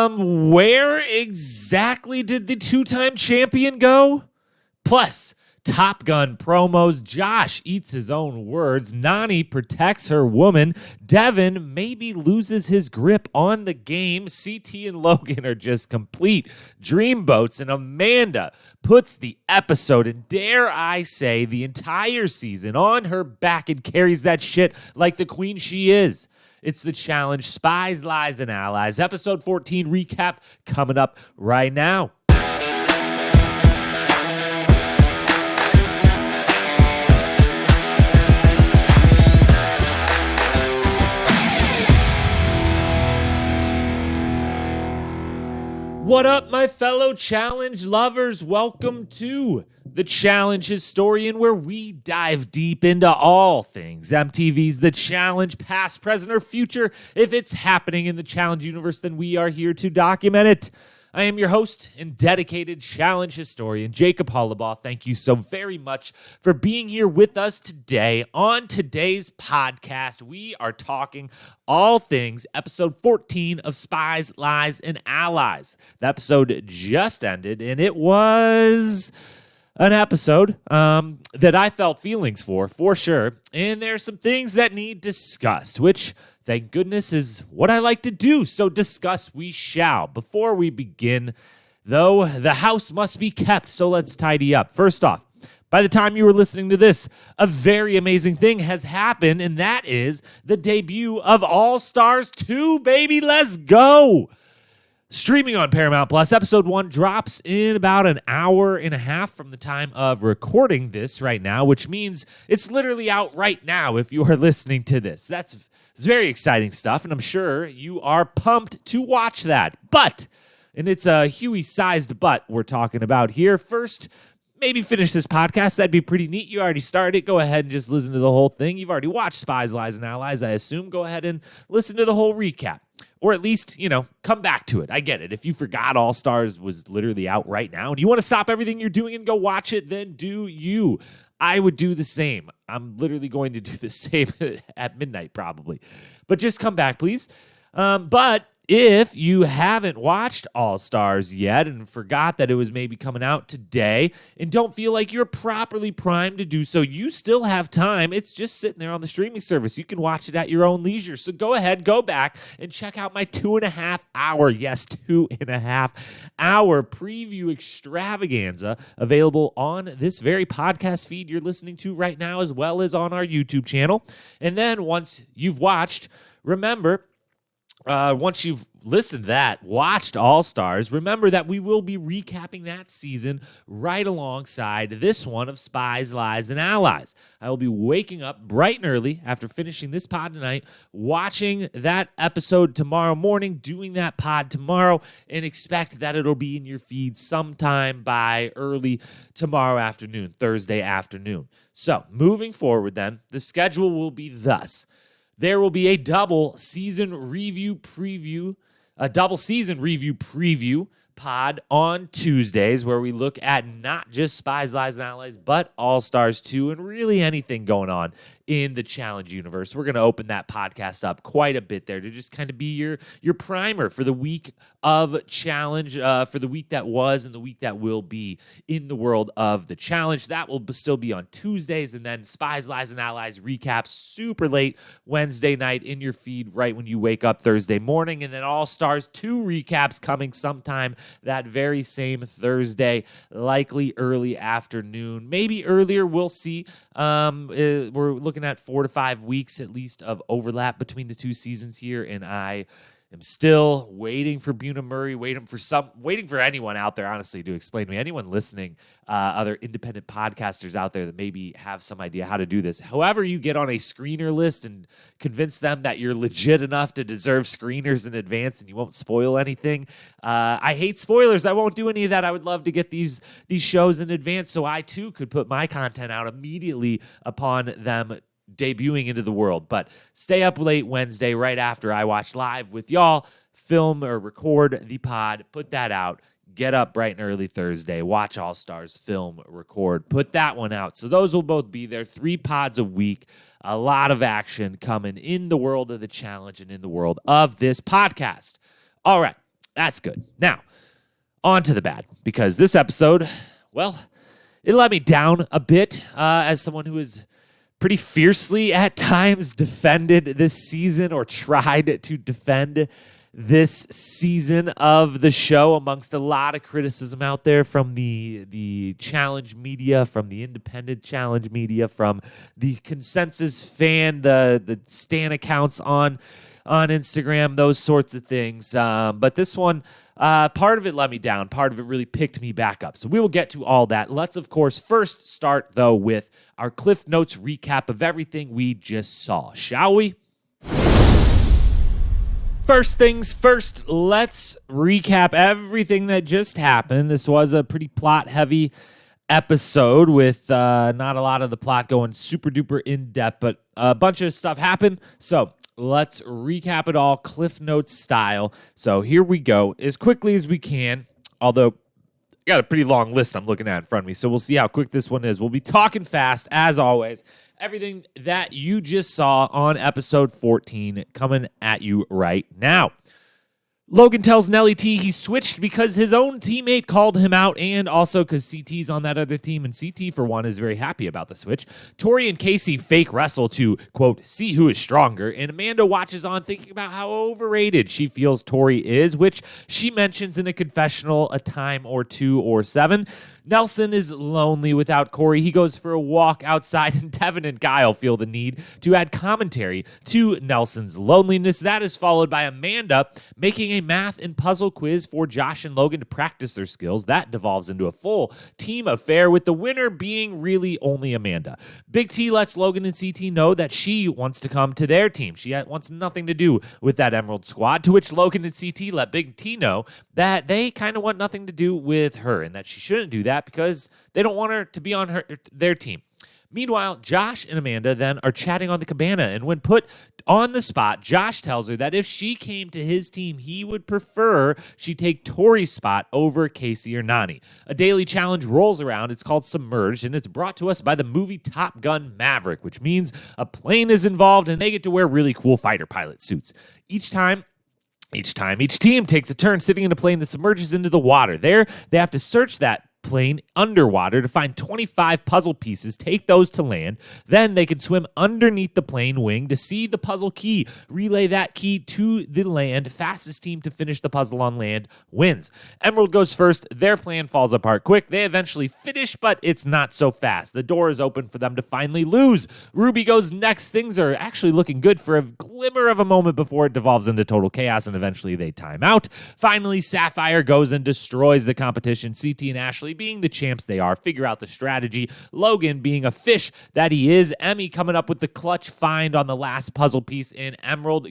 Where exactly did the two-time champion go? Plus, Top Gun promos, Josh eats his own words, Nany protects her woman, Devin maybe loses his grip on the game, CT and Logan are just complete dreamboats, and Amanda puts the episode, and dare I say, the entire season on her back and carries that shit like the queen she is. It's the challenge, Spies, Lies, and Allies, episode 14 recap coming up right now. What up, my fellow challenge lovers? Welcome to the Challenge Historian, where we dive deep into all things MTV's The Challenge, past, present, or future. If it's happening in the Challenge universe, then we are here to document it. I am your host and dedicated Challenge Historian, Jacob Hollabaugh. Thank you so very much for being here with us today. On today's podcast, we are talking all things episode 14 of Spies, Lies, and Allies. The episode just ended, and it was an episode that I felt feelings for sure. And there are some things that need discussed, which, thank goodness, is what I like to do. So discuss we shall. Before we begin, though, the house must be kept, so let's tidy up. First off, by the time you were listening to this, a very amazing thing has happened, and that is the debut of All Stars 2, baby. Let's go. Streaming on Paramount Plus, episode 1 drops in about an hour and a half from the time of recording this right now, which means it's literally out right now if you are listening to this. It's very exciting stuff, and I'm sure you are pumped to watch that. But, and it's a Huey-sized butt we're talking about here. First, maybe finish this podcast. That'd be pretty neat. You already started it. Go ahead and just listen to the whole thing. You've already watched Spies, Lies, and Allies, I assume. Go ahead and listen to the whole recap. Or at least, come back to it. I get it. If you forgot All Stars was literally out right now and you want to stop everything you're doing and go watch it, then do you. I would do the same. I'm literally going to do the same at midnight probably. But just come back, please. But if you haven't watched All Stars yet and forgot that it was maybe coming out today and don't feel like you're properly primed to do so, you still have time. It's just sitting there on the streaming service. You can watch it at your own leisure. So go ahead, go back and check out my 2.5 hour, yes, 2.5 hour preview extravaganza available on this very podcast feed you're listening to right now, as well as on our YouTube channel. And then once you've watched, remember, once you've listened to that, watched All Stars, remember that we will be recapping that season right alongside this one of Spies, Lies, and Allies. I will be waking up bright and early after finishing this pod tonight, watching that episode tomorrow morning, doing that pod tomorrow, and expect that it'll be in your feed sometime by early tomorrow afternoon, Thursday afternoon. So, moving forward then, the schedule will be thus. There will be a double season review preview pod on Tuesdays where we look at not just Spies, Lies, and Allies, but All Stars 2 and really anything going on in the Challenge universe. We're going to open that podcast up quite a bit there to just kind of be your primer for the week of Challenge, for the week that was and the week that will be in the world of the Challenge. That will still be on Tuesdays, and then Spies, Lies, and Allies recaps super late Wednesday night in your feed right when you wake up Thursday morning, and then All Stars 2 recaps coming sometime that very same Thursday, likely early afternoon, maybe earlier, we'll see. We're looking at 4 to 5 weeks at least of overlap between the two seasons here, and I am still waiting for Buna Murray, waiting for anyone out there, honestly, to explain to me. Anyone listening, other independent podcasters out there that maybe have some idea how to do this. However you get on a screener list and convince them that you're legit enough to deserve screeners in advance and you won't spoil anything. I hate spoilers. I won't do any of that. I would love to get these shows in advance so I, too, could put my content out immediately upon them debuting into the world. But stay up late Wednesday right after I watch live with y'all, film or record the pod, put that out, get up bright and early Thursday, watch All Stars, film, record, put that one out. So those will both be there, 3 pods a week, a lot of action coming in the world of the Challenge and in the world of this podcast. All right. That's good. Now, on to the bad, because this episode, well, it let me down a bit as someone who has pretty fiercely at times defended this season or tried to defend this season of the show amongst a lot of criticism out there from the challenge media, from the independent challenge media, from the consensus fan, the stan accounts on Instagram, those sorts of things. But this one, part of it let me down. Part of it really picked me back up. So we will get to all that. Let's, of course, first start, though, with our Cliff Notes recap of everything we just saw, shall we? First things first, let's recap everything that just happened. This was a pretty plot-heavy episode with not a lot of the plot going super duper in depth, but a bunch of stuff happened. So let's recap it all Cliff Notes style. So here we go as quickly as we can, although I got a pretty long list I'm looking at in front of me, so we'll see how quick this one is. We'll be talking fast, as always. Everything that you just saw on episode 14 coming at you right now. Logan tells Nelly T he switched because his own teammate called him out, and also because CT's on that other team, and CT, for one, is very happy about the switch. Tori and Casey fake wrestle to, quote, see who is stronger, and Amanda watches on thinking about how overrated she feels Tori is, which she mentions in a confessional a time or two or seven. Nelson is lonely without Corey. He goes for a walk outside, and Devin and Kyle feel the need to add commentary to Nelson's loneliness. That is followed by Amanda making a math and puzzle quiz for Josh and Logan to practice their skills. That devolves into a full team affair, with the winner being really only Amanda. Big T lets Logan and CT know that she wants to come to their team. She wants nothing to do with that Emerald squad, to which Logan and CT let Big T know that they kind of want nothing to do with her and that she shouldn't do that because they don't want her to be on their team. Meanwhile, Josh and Amanda then are chatting on the cabana, and when put on the spot, Josh tells her that if she came to his team, he would prefer she take Tori's spot over Casey or Nany. A daily challenge rolls around. It's called Submerged, and it's brought to us by the movie Top Gun Maverick, which means a plane is involved, and they get to wear really cool fighter pilot suits. Each team takes a turn sitting in a plane that submerges into the water. There, they have to search that plane underwater to find 25 puzzle pieces, take those to land. Then they can swim underneath the plane wing to see the puzzle key, relay that key to the land. Fastest team to finish the puzzle on land wins. Emerald goes first. Their plan falls apart quick. They eventually finish, but it's not so fast. The door is open for them to finally lose. Ruby goes next. Things are actually looking good for a glimmer of a moment before it devolves into total chaos, and eventually they time out. Finally, Sapphire goes and destroys the competition. CT and Ashley, being the champs they are, figure out the strategy. Logan, being a fish that he is, Emmy coming up with the clutch find on the last puzzle piece, and Sapphire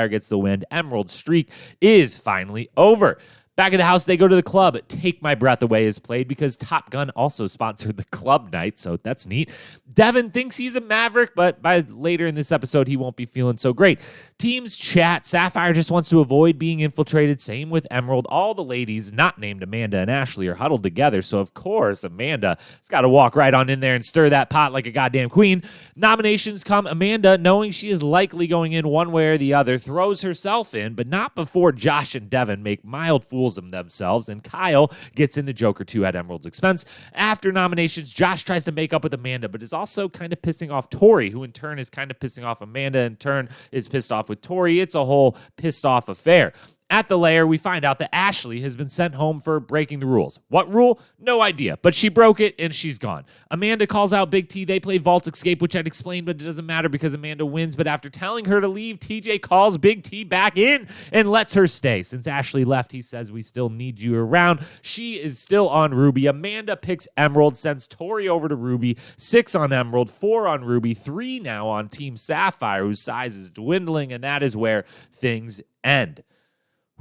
gets the win. Emerald's streak is finally over. Back at the house, they go to the club. Take My Breath Away is played because Top Gun also sponsored the club night, so that's neat. Devin thinks he's a maverick, but by later in this episode, he won't be feeling so great. Teams chat. Sapphire just wants to avoid being infiltrated. Same with Emerald. All the ladies, not named Amanda and Ashley, are huddled together, so of course, Amanda's got to walk right on in there and stir that pot like a goddamn queen. Nominations come. Amanda, knowing she is likely going in one way or the other, throws herself in, but not before Josh and Devin make mild fools of themselves, and Kyle gets into Joker 2 at Emerald's expense. After nominations, Josh tries to make up with Amanda, but is also kind of pissing off Tori, who in turn is kind of pissing off Amanda, in turn is pissed off with Tori. It's a whole pissed off affair. At the lair, we find out that Ashley has been sent home for breaking the rules. What rule? No idea, but she broke it and she's gone. Amanda calls out Big T. They play Vault Escape, which I'd explained, but it doesn't matter because Amanda wins. But after telling her to leave, TJ calls Big T back in and lets her stay. Since Ashley left, he says, we still need you around. She is still on Ruby. Amanda picks Emerald, sends Tori over to Ruby. 6 on Emerald, 4 on Ruby, 3 now on Team Sapphire, whose size is dwindling, and that is where things end.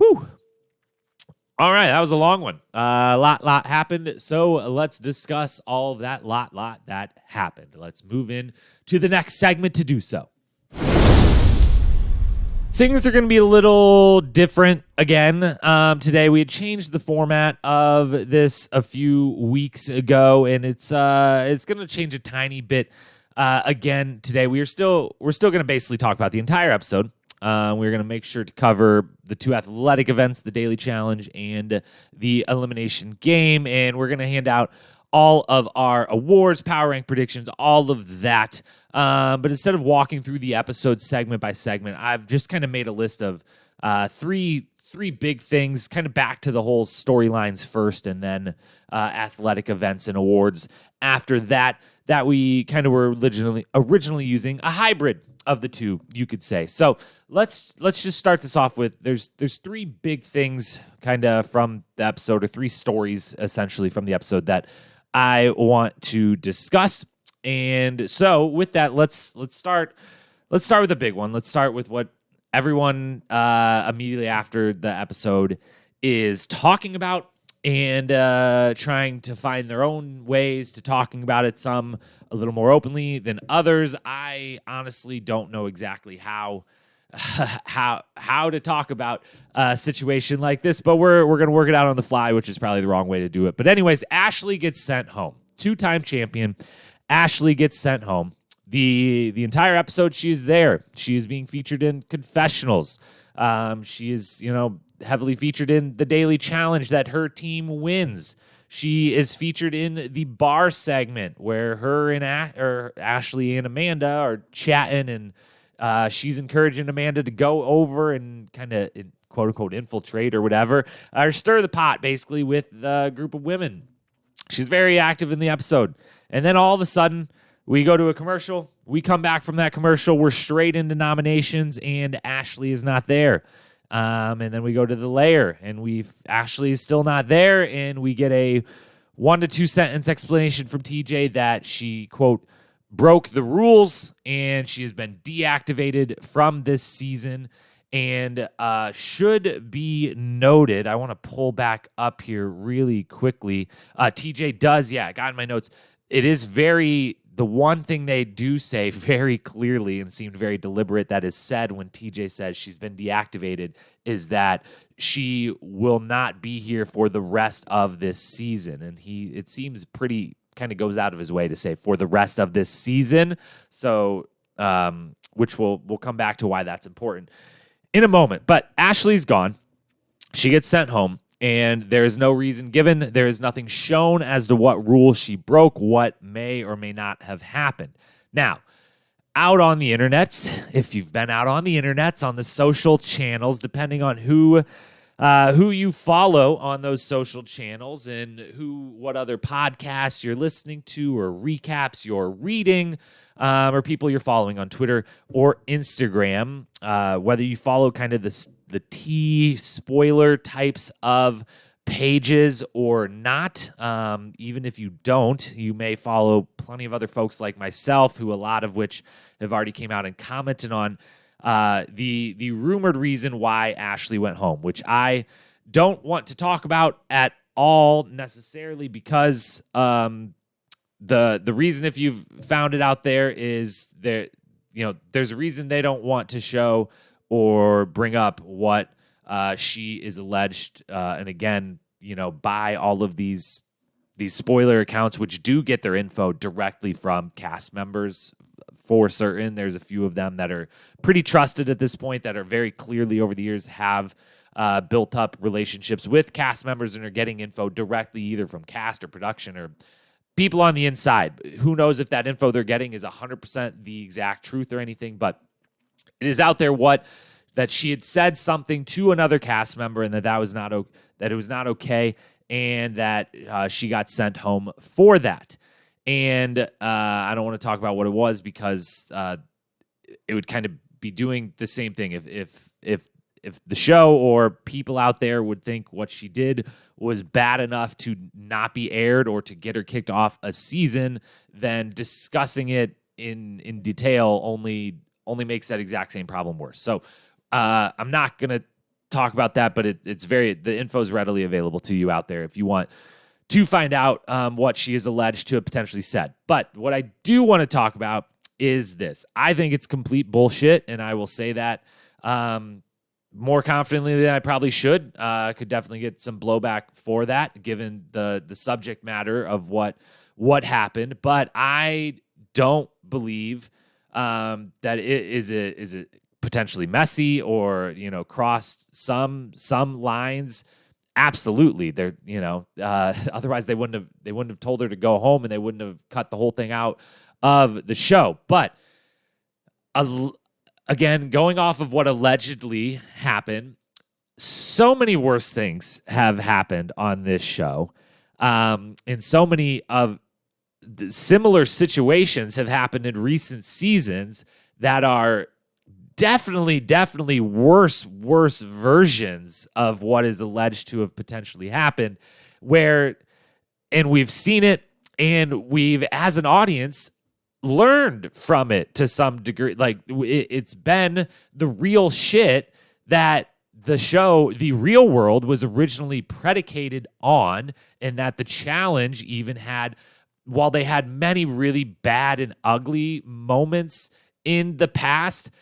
Whew. All right, that was a long one. Lot happened. So let's discuss all of that lot that happened. Let's move in to the next segment to do so. Things are going to be a little different again. Today we had changed the format of this a few weeks ago, and it's going to change a tiny bit again today. We're still going to basically talk about the entire episode. We're going to make sure to cover the 2 athletic events, the daily challenge and the elimination game. And we're going to hand out all of our awards, power rank predictions, all of that. But instead of walking through the episode segment by segment, I've just kind of made a list of three big things, kind of back to the whole storylines first, and then athletic events and awards after that we kind of were originally using a hybrid of the two, you could say. So let's just start this off with there's 3 big things kind of from the episode, or 3 stories essentially from the episode that I want to discuss. And so with that, let's start with the big one. Let's start with what everyone immediately after the episode is talking about and trying to find their own ways to talking about it, some a little more openly than others. I honestly don't know exactly how to talk about a situation like this, but we're going to work it out on the fly, which is probably the wrong way to do it. But anyways, Ashley gets sent home. 2-time champion Ashley gets sent home. The entire episode, she is there. She is being featured in confessionals. She is, heavily featured in the daily challenge that her team wins. She is featured in the bar segment where her and Ashley and Amanda are chatting, and she's encouraging Amanda to go over and kind of quote unquote infiltrate or whatever, or stir the pot basically with the group of women. She's very active in the episode. And then all of a sudden, we go to a commercial. We come back from that commercial. We're straight into nominations, and Ashley is not there. And then we go to the lair, and Ashley is still not there, and we get a 1 to 2 sentence explanation from TJ that she, quote, broke the rules, and she has been deactivated from this season. And should be noted, I want to pull back up here really quickly. TJ does, I got in my notes. It is the one thing they do say very clearly and seemed very deliberate that is said when TJ says she's been deactivated is that she will not be here for the rest of this season. And it seems pretty kind of goes out of his way to say for the rest of this season. So, which we'll come back to why that's important in a moment. But Ashley's gone. She gets sent home. And there is no reason given. There is nothing shown as to what rule she broke, what may or may not have happened. Now, out on the internets, if you've been out on the internets, on the social channels, depending on who you follow on those social channels and what other podcasts you're listening to or recaps you're reading, or people you're following on Twitter or Instagram, whether you follow kind of the tea spoiler types of pages or not. Even if you don't, you may follow plenty of other folks like myself, who a lot of which have already came out and commented on the rumored reason why Ashley went home, which I don't want to talk about at all necessarily, because the reason, if you've found it out there, is there's a reason they don't want to show or bring up what she is alleged, and again, by all of these spoiler accounts, which do get their info directly from cast members for certain. There's a few of them that are pretty trusted at this point, that are very clearly over the years have built up relationships with cast members and are getting info directly either from cast or production or people on the inside. Who knows if that info they're getting is 100% the exact truth or anything, but it is out there that she had said something to another cast member and that it was not okay, and that she got sent home for that. And I don't want to talk about what it was, because it would kind of be doing the same thing if the show or people out there would think what she did was bad enough to not be aired or to get her kicked off a season, then discussing it in detail only makes that exact same problem worse. So I'm not going to talk about that, but the info is readily available to you out there if you want to find out what she is alleged to have potentially said. But what I do want to talk about is this. I think it's complete bullshit, and I will say that more confidently than I probably should. Could definitely get some blowback for that, given the subject matter of what happened. But I don't believe that it is a potentially messy or, crossed some lines. Absolutely. They're, otherwise they wouldn't have told her to go home, and they wouldn't have cut the whole thing out of the show. But again, going off of what allegedly happened, so many worse things have happened on this show. And so many of the similar situations have happened in recent seasons that are definitely worse versions of what is alleged to have potentially happened, and we've seen it, and we've, as an audience, learned from it to some degree. Like, it's been the real shit that the show, The Real World, was originally predicated on, and that the challenge even had, while they had many really bad and ugly moments in the past,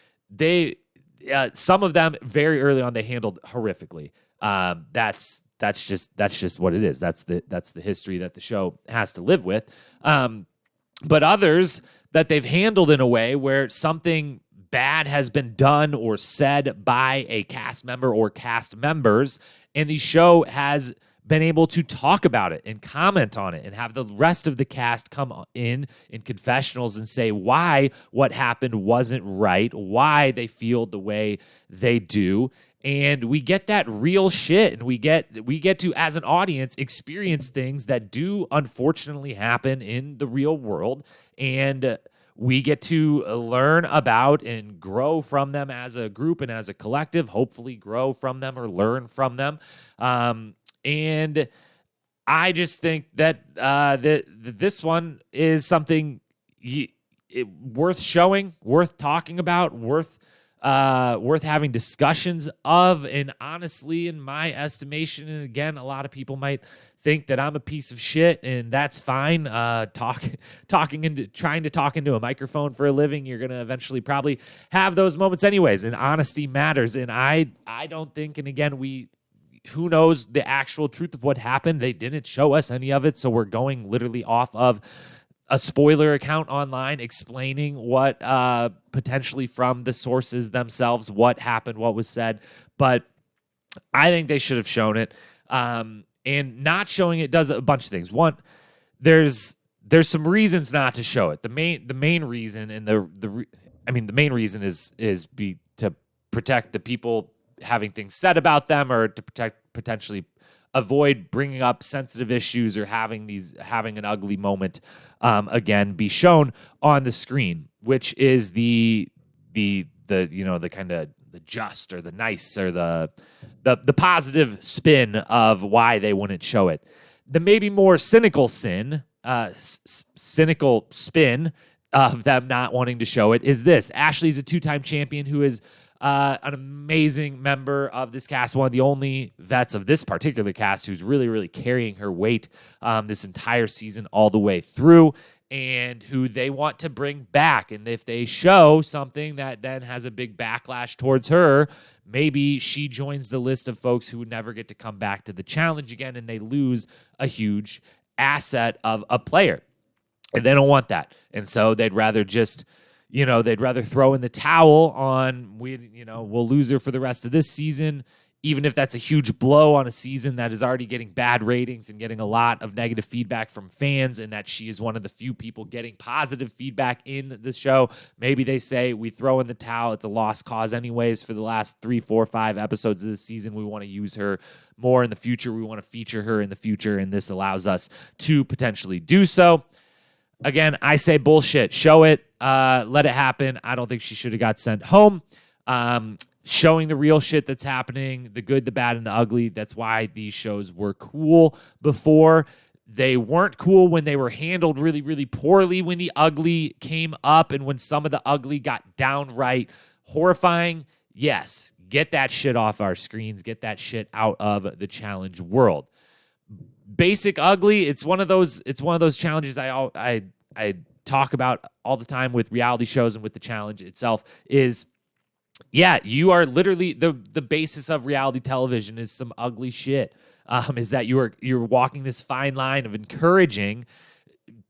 some of them very early on they handled horrifically. That's just what it is. That's the history that the show has to live with. But others that they've handled in a way where something bad has been done or said by a cast member or cast members, and the show has been able to talk about it and comment on it and have the rest of the cast come in confessionals and say why what happened wasn't right, why they feel the way they do. And we get that real shit, and we get to, as an audience, experience things that do unfortunately happen in the real world, and we get to learn about and grow from them as a group and as a collective, hopefully grow from them or learn from them. And I just think that this one is something worth showing, worth talking about, worth having discussions of. And honestly, in my estimation, and again, a lot of people might think that I'm a piece of shit, and that's fine. Trying to talk into a microphone for a living, you're gonna eventually probably have those moments anyways. And honesty matters. And I don't think. And again, who knows the actual truth of what happened? They didn't show us any of it, so we're going literally off of a spoiler account online explaining what potentially from the sources themselves, what happened, what was said. But I think they should have shown it. And not showing it does a bunch of things. One, there's some reasons not to show it. The main reason, and the main reason is to protect the people having things said about them, or to potentially avoid bringing up sensitive issues or having an ugly moment again be shown on the screen, which is the kind of the just or the nice or the positive spin of why they wouldn't show it. The maybe more cynical spin of them not wanting to show it is this: Ashley's a 2-time champion who is an amazing member of this cast, one of the only vets of this particular cast who's really, really carrying her weight this entire season all the way through, and who they want to bring back. And if they show something that then has a big backlash towards her, maybe she joins the list of folks who would never get to come back to the challenge again, and they lose a huge asset of a player. And they don't want that. And so they'd rather just... they'd rather throw in the towel on, we'll lose her for the rest of this season, even if that's a huge blow on a season that is already getting bad ratings and getting a lot of negative feedback from fans, and that she is one of the few people getting positive feedback in the show. Maybe they say, we throw in the towel. It's a lost cause anyways for the last 3, 4, 5 episodes of the season. We want to use her more in the future. We want to feature her in the future, and this allows us to potentially do so. Again, I say bullshit. Show it. Let it happen. I don't think she should have got sent home. Showing the real shit that's happening, the good, the bad, and the ugly. That's why these shows were cool before. They weren't cool when they were handled really, really poorly when the ugly came up and when some of the ugly got downright horrifying. Yes, get that shit off our screens. Get that shit out of the challenge world. Basic ugly, it's one of those challenges I talk about all the time with reality shows and with the challenge itself is, yeah, you are literally the basis of reality television is some ugly shit. Is that you're walking this fine line of encouraging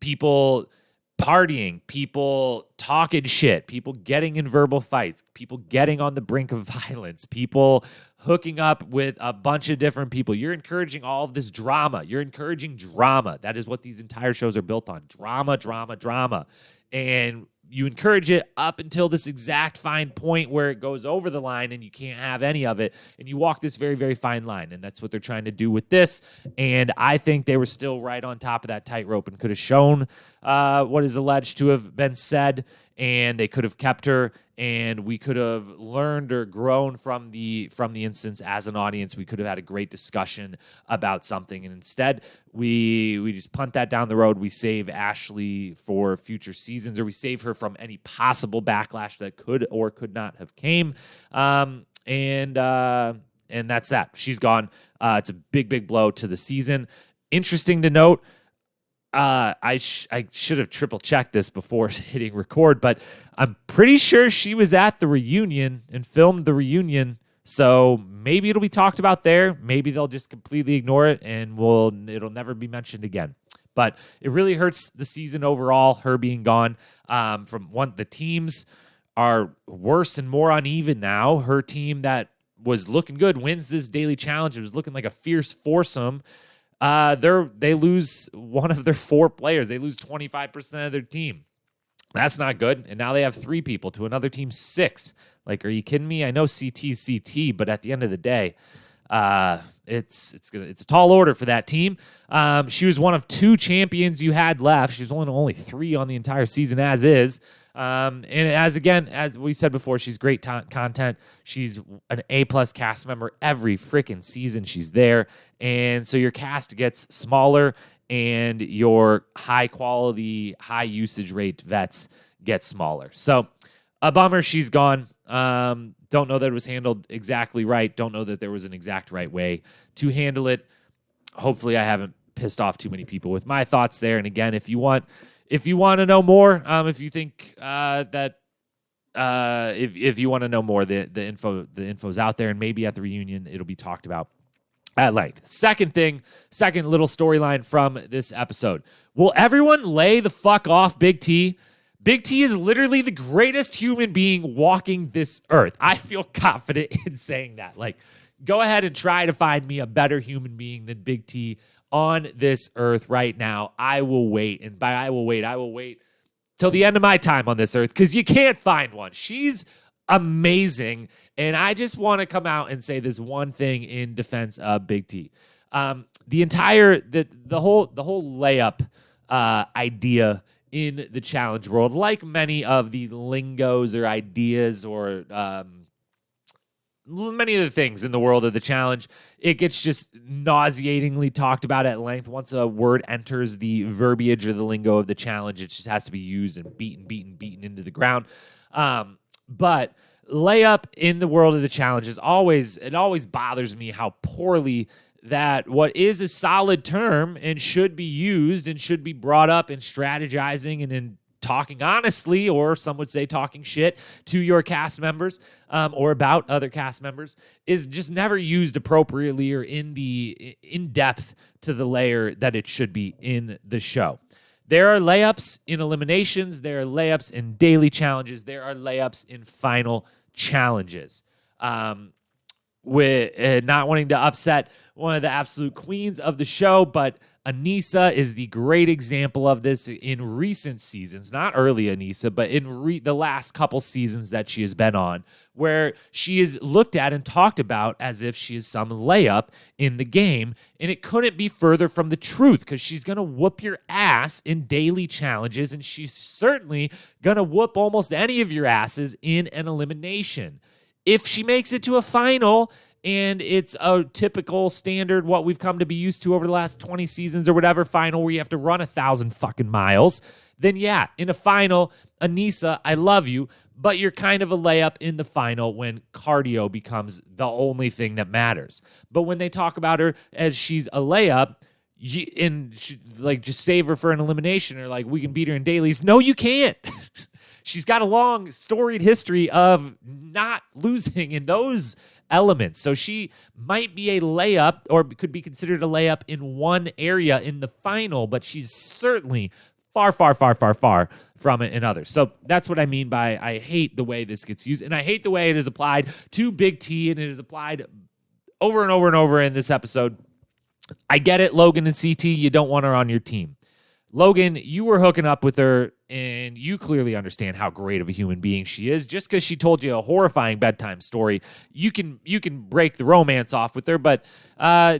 people partying, people talking shit, people getting in verbal fights, people getting on the brink of violence, people hooking up with a bunch of different people. You're encouraging all of this drama. You're encouraging drama. That is what these entire shows are built on. Drama, drama, drama. And you encourage it up until this exact fine point where it goes over the line and you can't have any of it. And you walk this very, very fine line. And that's what they're trying to do with this. And I think they were still right on top of that tightrope and could have shown what is alleged to have been said. And they could have kept her, and we could have learned or grown from the instance as an audience. We could have had a great discussion about something, and instead we just punt that down the road. We save Ashley for future seasons, or we save her from any possible backlash that could or could not have came. And that's that. She's gone. It's a big, big blow to the season. Interesting to note. I should have triple checked this before hitting record, but I'm pretty sure she was at the reunion and filmed the reunion. So maybe it'll be talked about there. Maybe they'll just completely ignore it and it'll never be mentioned again. But it really hurts the season overall, her being gone. The teams are worse and more uneven now. Her team that was looking good wins this daily challenge. It was looking like a fierce foursome. They lose one of their 4 players. They lose 25% of their team. That's not good. And now they have 3 people to another team's 6. Like, are you kidding me? I know CT's CT, but at the end of the day, it's a tall order for that team. She was one of 2 champions you had left. She was only 3 on the entire season as is. And as we said before, she's great content. She's an A+ cast member every freaking season she's there. And so your cast gets smaller and your high quality, high usage rate vets get smaller. So a bummer she's gone. Don't know that it was handled exactly right. Don't know that there was an exact right way to handle it. Hopefully I haven't pissed off too many people with my thoughts there. And again, if you want to know more, if you think if you want to know more, the info's out there, and maybe at the reunion it'll be talked about at length. Second little storyline from this episode. Will everyone lay the fuck off Big T? Big T is literally the greatest human being walking this earth. I feel confident in saying that. Like, go ahead and try to find me a better human being than Big T on this earth right now. I will wait. And by I will wait till the end of my time on this earth, because you can't find one. She's amazing. And I just want to come out and say this one thing in defense of Big T. The whole layup idea in the challenge world, like many of the lingos or ideas or many of the things in the world of the challenge, it gets just nauseatingly talked about at length. Once a word enters the verbiage or the lingo of the challenge, it just has to be used and beaten into the ground. But layup in the world of the challenge it always bothers me how poorly that what is a solid term and should be used and should be brought up in strategizing and in talking honestly, or some would say talking shit to your cast members or about other cast members, is just never used appropriately or in depth to the layer that it should be in the show. There are layups in eliminations. There are layups in daily challenges. There are layups in final challenges. With not wanting to upset one of the absolute queens of the show, but Aneesa is the great example of this in recent seasons, not early Aneesa, but in the last couple seasons that she has been on, where she is looked at and talked about as if she is some layup in the game, and it couldn't be further from the truth, because she's going to whoop your ass in daily challenges, and she's certainly going to whoop almost any of your asses in an elimination. If she makes it to a final, and it's a typical standard, what we've come to be used to over the last 20 seasons or whatever, final where you have to run 1,000 fucking miles, then yeah, in a final, Aneesa, I love you, but you're kind of a layup in the final when cardio becomes the only thing that matters. But when they talk about her as she's a layup, just save her for an elimination, or like, we can beat her in dailies. No, you can't. She's got a long, storied history of not losing in those elements. So she might be a layup, or could be considered a layup in one area in the final, but she's certainly far, far, far, far, far from it in others. So that's what I mean by I hate the way this gets used, and I hate the way it is applied to Big T, and it is applied over and over and over in this episode. I get it, Logan and CT, you don't want her on your team. Logan, you were hooking up with her, and you clearly understand how great of a human being she is. Just because she told you a horrifying bedtime story, you can break the romance off with her, but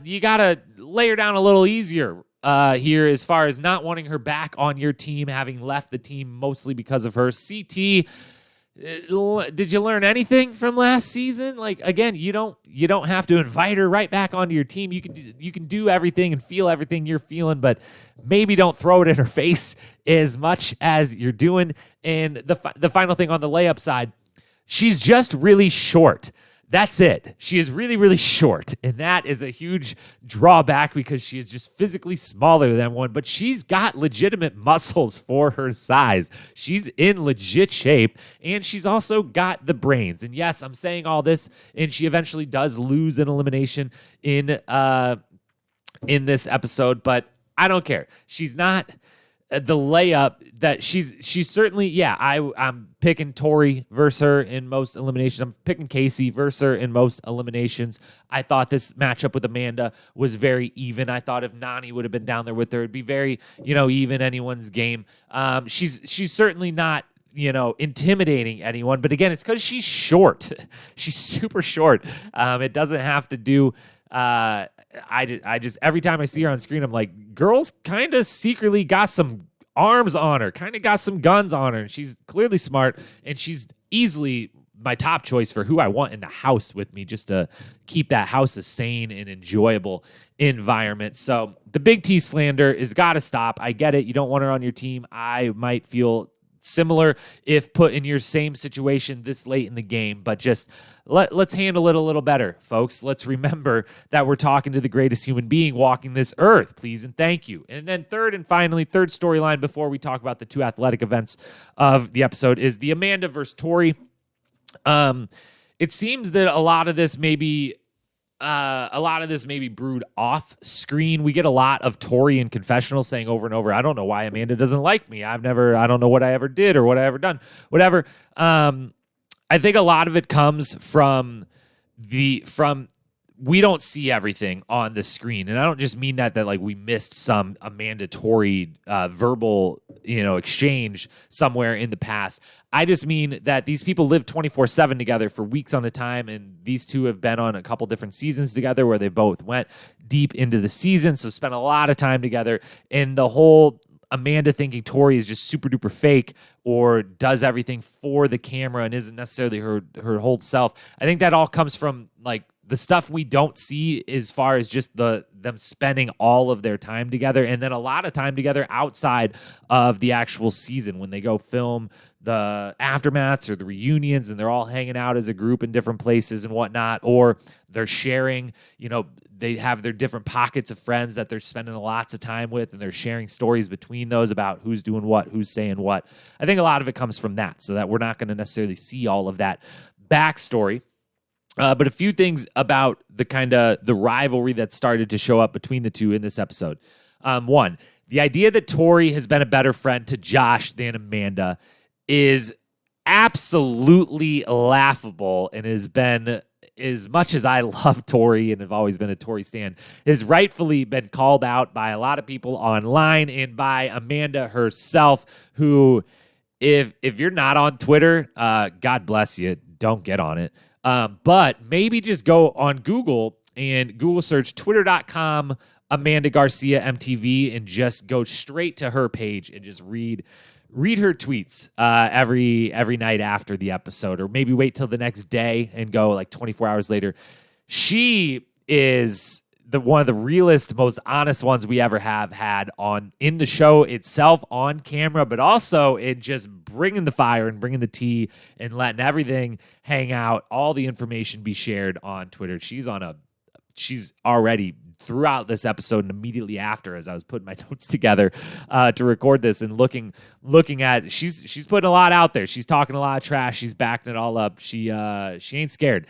you got to lay her down a little easier here as far as not wanting her back on your team, having left the team mostly because of her. CT, did you learn anything from last season? Like, again, you don't have to invite her right back onto your team. You can do everything and feel everything you're feeling, but maybe don't throw it in her face as much as you're doing. And the final thing on the layup side, she's just really short. That's it. She is really, really short, and that is a huge drawback because she is just physically smaller than one, but she's got legitimate muscles for her size. She's in legit shape, and she's also got the brains. And yes, I'm saying all this, and she eventually does lose an elimination in this episode, but I don't care. She's not the layup that she's certainly, I'm picking Tori versus her in most eliminations. I'm picking Casey versus her in most eliminations. I thought this matchup with Amanda was very even. I thought if Nany would have been down there with her, it'd be very, even anyone's game. She's certainly not, intimidating anyone, but again, it's because she's short. She's super short. It doesn't have to do, I just every time I see her on screen, I'm like, girl's kind of secretly got some arms on her, kind of got some guns on her. And she's clearly smart, and she's easily my top choice for who I want in the house with me, just to keep that house a sane and enjoyable environment. So the Big T slander is got to stop. I get it. You don't want her on your team. I might feel similar if put in your same situation this late in the game, but just let's handle it a little better, folks. Let's remember that we're talking to the greatest human being walking this earth. Please and thank you. And then third storyline before we talk about the two athletic events of the episode is the Amanda versus Tori. It seems that a lot of this may be brewed off screen. We get a lot of Tori in confessional saying over and over, I don't know why Amanda doesn't like me. I don't know what I ever did or what I ever done, whatever. I think a lot of it comes from we don't see everything on the screen. And I don't just mean that like we missed some Amanda Tori verbal, exchange somewhere in the past. I just mean that these people live 24/7 together for weeks on a time. And these two have been on a couple different seasons together where they both went deep into the season. So spent a lot of time together. And the whole Amanda thinking Tori is just super duper fake or does everything for the camera and isn't necessarily her whole self. I think that all comes from like the stuff we don't see as far as just them spending all of their time together, and then a lot of time together outside of the actual season when they go film the aftermaths or the reunions and they're all hanging out as a group in different places and whatnot, or they're sharing, they have their different pockets of friends that they're spending lots of time with, and they're sharing stories between those about who's doing what, who's saying what. I think a lot of it comes from that, so that we're not going to necessarily see all of that backstory. But a few things about the rivalry that started to show up between the two in this episode. One, the idea that Tori has been a better friend to Josh than Amanda is absolutely laughable, and has been, as much as I love Tori and have always been a Tori stan, has rightfully been called out by a lot of people online and by Amanda herself, who, if you're not on Twitter, God bless you, don't get on it. But maybe just go on Google and Google search twitter.com Amanda Garcia MTV and just go straight to her page and just read her tweets every night after the episode, or maybe wait till the next day and go like 24 hours later. She is one of the realest, most honest ones we ever have had in the show itself, on camera, but also in just bringing the fire and bringing the tea and letting everything hang out, all the information be shared on Twitter. She's already throughout this episode and immediately after, as I was putting my notes together to record this and looking at, she's putting a lot out there. She's talking a lot of trash. She's backing it all up. She ain't scared.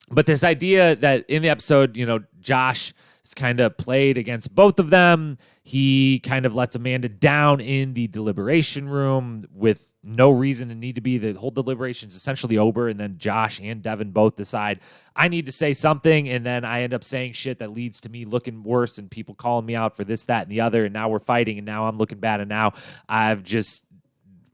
But this idea that in the episode, Josh is kind of played against both of them. He kind of lets Amanda down in the deliberation room with no reason to need to be. The whole deliberation's essentially over, and then Josh and Devin both decide, I need to say something, and then I end up saying shit that leads to me looking worse and people calling me out for this, that, and the other, and now we're fighting, and now I'm looking bad, and now I've just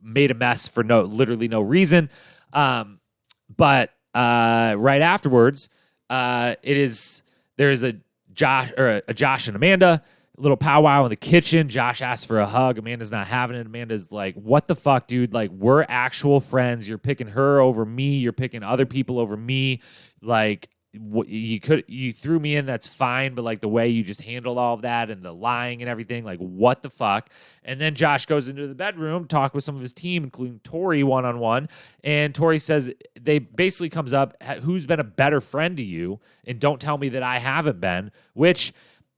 made a mess for literally no reason. But right afterwards, there is a Josh and Amanda little powwow in the kitchen. Josh asks for a hug. Amanda's not having it. Amanda's like, what the fuck, dude? Like, we're actual friends. You're picking her over me. You're picking other people over me. Like, you threw me in, that's fine, but like the way you just handled all of that and the lying and everything, like, what the fuck? And then Josh goes into the bedroom, talk with some of his team, including Tori one-on-one, and Tori says, they basically comes up, who's been a better friend to you, and don't tell me that I haven't been, which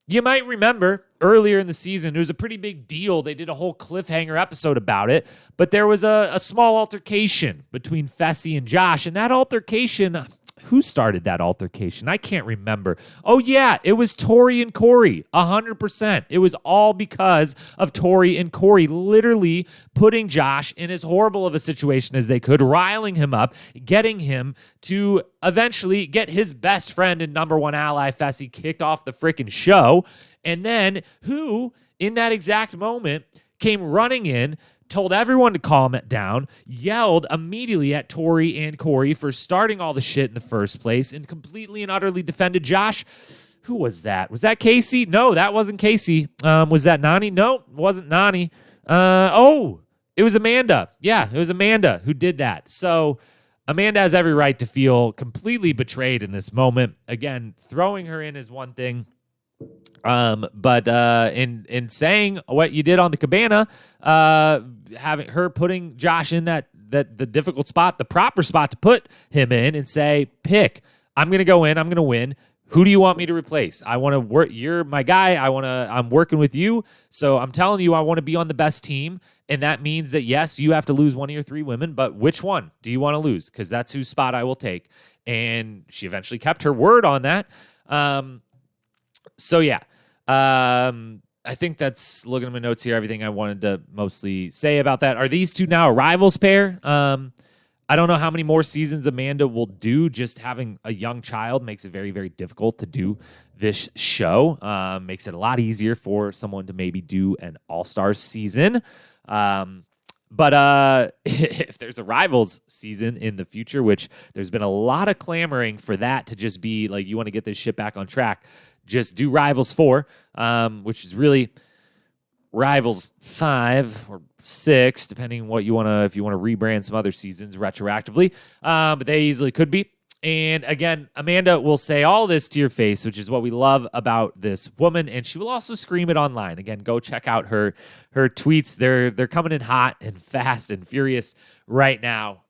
you might remember earlier in the season, it was a pretty big deal. They did a whole cliffhanger episode about it, but there was a small altercation between Fessy and Josh, and that altercation, who started that altercation? I can't remember. Oh, yeah, it was Tori and Corey, 100%. It was all because of Tori and Corey literally putting Josh in as horrible of a situation as they could, riling him up, getting him to eventually get his best friend and number one ally, Fessy, kicked off the freaking show. And then who, in that exact moment, came running in, told everyone to calm it down, yelled immediately at Tori and Corey for starting all the shit in the first place, and completely and utterly defended Josh. Who was that? Was that Casey? No, that wasn't Casey. Was that Nany? No, it wasn't Nany. It was Amanda. Yeah, it was Amanda who did that. So Amanda has every right to feel completely betrayed in this moment. Again, throwing her in is one thing. But in saying what you did on the cabana, having her putting Josh in that the difficult spot, the proper spot to put him in, and say, pick, I'm going to go in, I'm going to win. Who do you want me to replace? I want to work. You're my guy. I'm working with you. So I'm telling you, I want to be on the best team. And that means that, yes, you have to lose one of your three women, but which one do you want to lose? Because that's whose spot I will take. And she eventually kept her word on that. So yeah, I think that's, looking at my notes here, everything I wanted to mostly say about that. Are these two now a rivals pair? I don't know how many more seasons Amanda will do. Just having a young child makes it very, very difficult to do this show. Makes it a lot easier for someone to maybe do an all-star season. But if there's a rivals season in the future, which there's been a lot of clamoring for that to just be like, you want to get this shit back on track, just do Rivals 4, which is really Rivals 5 or 6, depending what you want to, if you want to rebrand some other seasons retroactively. But they easily could be. And again, Amanda will say all this to your face, which is what we love about this woman. And she will also scream it online. Again, go check out her tweets. They're coming in hot and fast and furious right now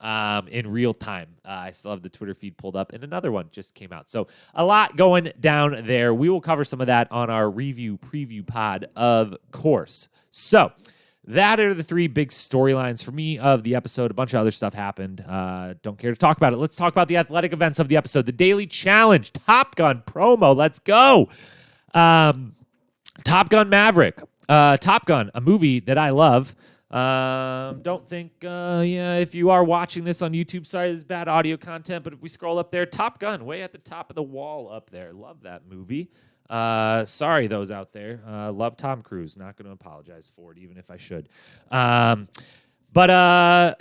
in real time. I still have the Twitter feed pulled up, and another one just came out. So a lot going down there. We will cover some of that on our review preview pod, of course. So that are the three big storylines for me of the episode. A bunch of other stuff happened. Don't care to talk about it. Let's talk about the athletic events of the episode. The Daily Challenge, Top Gun promo. Let's go. Top Gun Maverick. Top Gun, a movie that I love. Don't think, if you are watching this on YouTube, sorry, there's bad audio content, but if we scroll up there, Top Gun, way at the top of the wall up there. Love that movie. Sorry, those out there. Love Tom Cruise. Not going to apologize for it, even if I should. But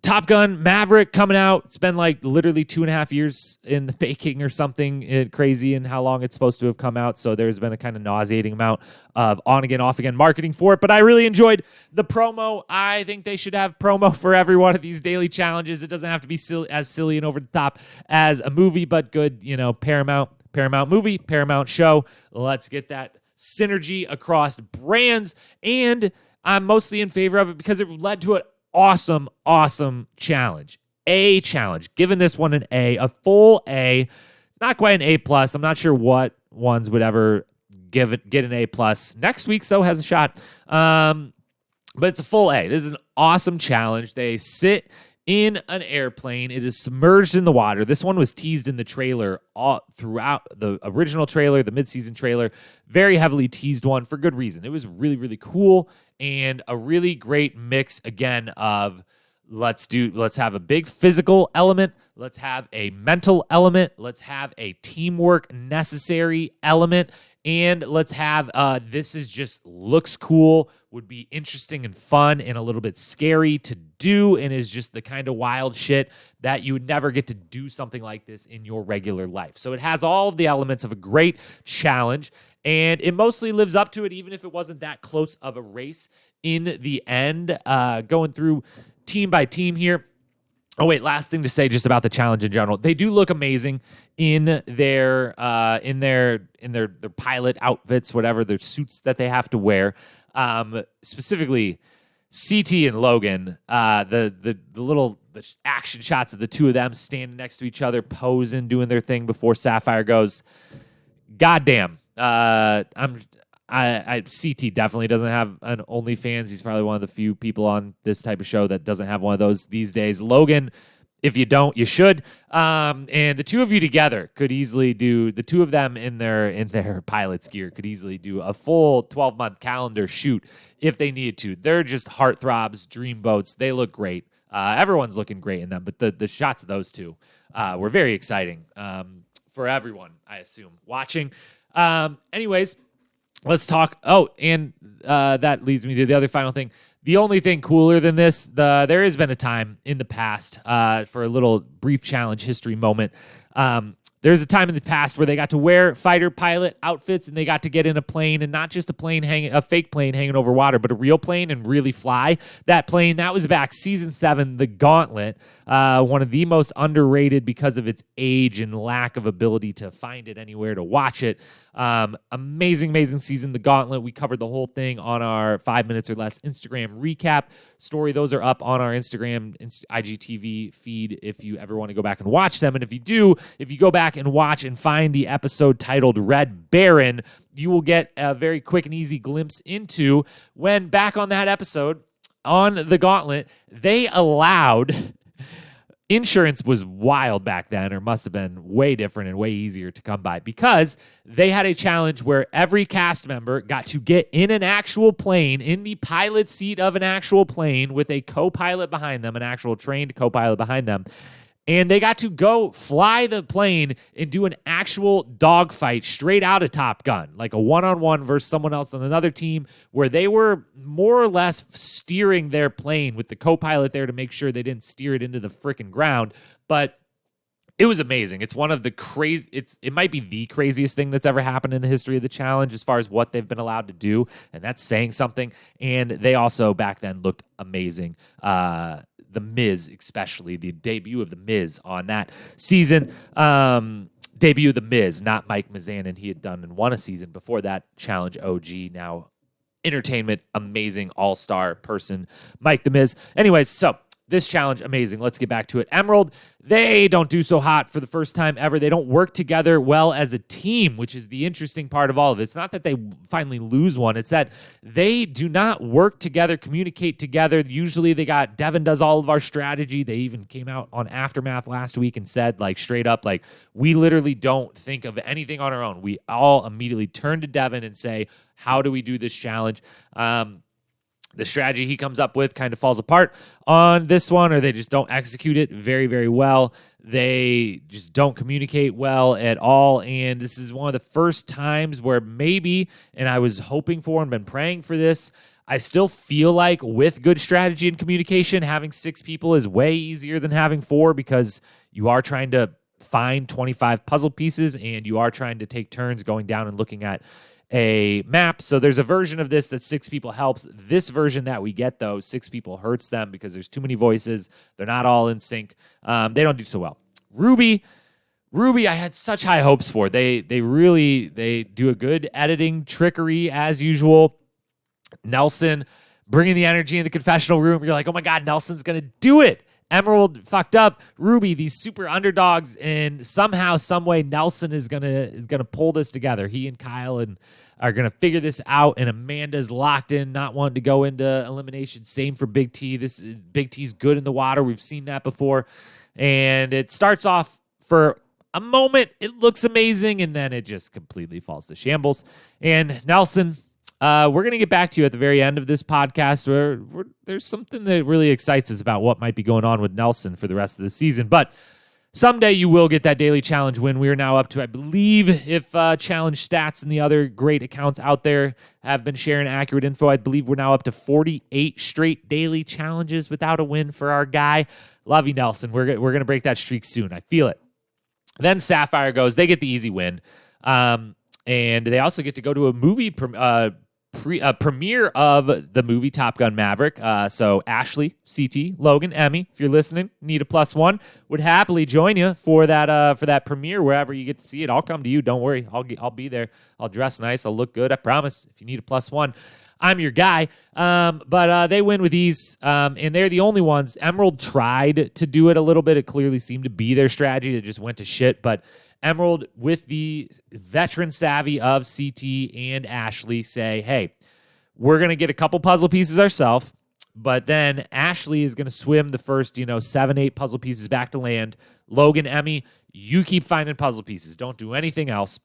Top Gun Maverick coming out. It's been like literally 2.5 years in the making or something crazy in how long it's supposed to have come out. So there's been a kind of nauseating amount of on again, off again marketing for it. But I really enjoyed the promo. I think they should have promo for every one of these daily challenges. It doesn't have to be as silly and over the top as a movie, but good, Paramount movie, Paramount show. Let's get that synergy across brands. And I'm mostly in favor of it because it led to an awesome challenge. A challenge. Giving this one an A, a full A. Not quite an A+. I'm not sure what ones would ever get an A+. Next week's, though, has a shot. But it's a full A. This is an awesome challenge. They sit in an airplane. It is submerged in the water. This one was teased in the trailer all throughout the original trailer, the midseason trailer. Very heavily teased one for good reason. It was really, really cool and a really great mix, again, of let's have a big physical element. Let's have a mental element. Let's have a teamwork necessary element. And let's have this is just looks cool, would be interesting and fun and a little bit scary to do, and is just the kind of wild shit that you would never get to do something like this in your regular life. So it has all of the elements of a great challenge, and it mostly lives up to it, even if it wasn't that close of a race in the end. Going through team by team here. Oh wait, last thing to say just about the challenge in general. They do look amazing in their pilot outfits, whatever their suits that they have to wear. Specifically, CT and Logan, the action shots of the two of them standing next to each other, posing, doing their thing before Sapphire goes. Goddamn, CT definitely doesn't have an OnlyFans. He's probably one of the few people on this type of show that doesn't have one of those these days. Logan, if you don't, you should. And the two of you together could easily do, the two of them in their pilot's gear could easily do a full 12-month calendar shoot if they needed to. They're just heartthrobs, dreamboats. They look great. Everyone's looking great in them, but the shots of those two were very exciting for everyone, I assume, watching. Anyways, let's talk. Oh, and that leads me to the other final thing. The only thing cooler than this, there has been a time in the past for a little brief challenge history moment. There's a time in the past where they got to wear fighter pilot outfits and they got to get in a plane, and not just a fake plane hanging over water, but a real plane and really fly that plane. That was back season 7, The Gauntlet, one of the most underrated because of its age and lack of ability to find it anywhere to watch it. Amazing season, The Gauntlet. We covered the whole thing on our 5 minutes or less Instagram recap story. Those are up on our Instagram, IGTV feed if you ever want to go back and watch them. And if you do, if you go back and watch and find the episode titled Red Baron, you will get a very quick and easy glimpse into when back on that episode on The Gauntlet, they allowed... Insurance was wild back then, or must have been way different and way easier to come by, because they had a challenge where every cast member got to get in an actual plane, in the pilot seat of an actual plane with a co-pilot behind them, an actual trained co-pilot behind them. And they got to go fly the plane and do an actual dogfight straight out of Top Gun, like a one-on-one versus someone else on another team, where they were more or less steering their plane with the co-pilot there to make sure they didn't steer it into the freaking ground. But it was amazing. It's one of the it might be the craziest thing that's ever happened in the history of the challenge as far as what they've been allowed to do, and that's saying something. And they also back then looked amazing. The Miz, especially the debut of the Miz on that season. Debut of the Miz, not Mike Mizanin. He had done and won a season before that. Challenge OG, now entertainment, amazing all-star person, Mike the Miz. Anyways, so this challenge, amazing. Let's get back to it. Emerald, they don't do so hot for the first time ever. They don't work together well as a team, which is the interesting part of all of it. It's not that they finally lose one. It's that they do not work together, communicate together. Usually Devin does all of our strategy. They even came out on Aftermath last week and said, like, straight up, like, we literally don't think of anything on our own. We all immediately turn to Devin and say, how do we do this challenge? The strategy he comes up with kind of falls apart on this one, or they just don't execute it very, very well. They just don't communicate well at all. And this is one of the first times where maybe, and I was hoping for and been praying for this, I still feel like with good strategy and communication, having 6 people is way easier than having 4, because you are trying to find 25 puzzle pieces and you are trying to take turns going down and looking at a map. So there's a version of this that 6 people helps. This version that we get, though, 6 people hurts them because there's too many voices. They're not all in sync. They don't do so well. Ruby, I had such high hopes for. They do a good editing trickery as usual. Nelson bringing the energy in the confessional room. You're like, oh my God, Nelson's going to do it. Emerald fucked up. Ruby, these super underdogs, and somehow, some way, Nelson is gonna pull this together. He and Kyle are gonna figure this out, and Amanda's locked in, not wanting to go into elimination. Same for Big T. Big T's good in the water. We've seen that before, and it starts off for a moment. It looks amazing, and then it just completely falls to shambles. And Nelson, we're going to get back to you at the very end of this podcast where there's something that really excites us about what might be going on with Nelson for the rest of the season. But someday you will get that daily challenge win. We are now up to, I believe, if Challenge Stats and the other great accounts out there have been sharing accurate info, I believe we're now up to 48 straight daily challenges without a win for our guy. Love you, Nelson. We're going to break that streak soon. I feel it. Then Sapphire goes. They get the easy win. And they also get to go to a movie premiere of the movie Top Gun Maverick. So Ashley, CT, Logan, Emmy, if you're listening, need a +1, would happily join you for that premiere wherever you get to see it. I'll come to you. Don't worry. I'll be there. I'll dress nice. I'll look good. I promise. If you need a +1, I'm your guy. But they win with ease, and they're the only ones. Emerald tried to do it a little bit. It clearly seemed to be their strategy. It just went to shit. But Emerald, with the veteran savvy of CT and Ashley, say, hey, we're going to get a couple puzzle pieces ourselves, but then Ashley is going to swim the first, 7, 8 puzzle pieces back to land. Logan, Emmy, you keep finding puzzle pieces. Don't do anything else.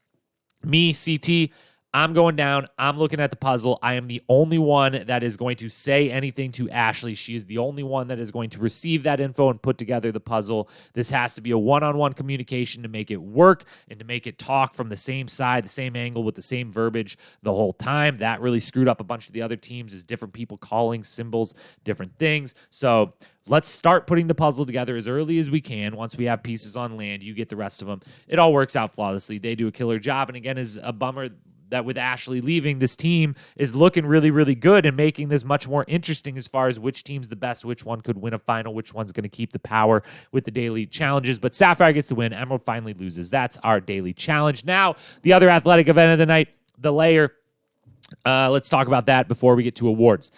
Me, CT, I'm going down. I'm looking at the puzzle. I am the only one that is going to say anything to Ashley. She is the only one that is going to receive that info and put together the puzzle. This has to be a one-on-one communication to make it work and to make it talk from the same side, the same angle with the same verbiage the whole time. That really screwed up a bunch of the other teams, is different people calling symbols different things. So let's start putting the puzzle together as early as we can. Once we have pieces on land, you get the rest of them. It all works out flawlessly. They do a killer job. And again, is a bummer that with Ashley leaving, this team is looking really, really good and making this much more interesting as far as which team's the best, which one could win a final, which one's going to keep the power with the daily challenges. But Sapphire gets the win. Emerald finally loses. That's our daily challenge. Now, the other athletic event of the night, the layer. Let's talk about that before we get to awards.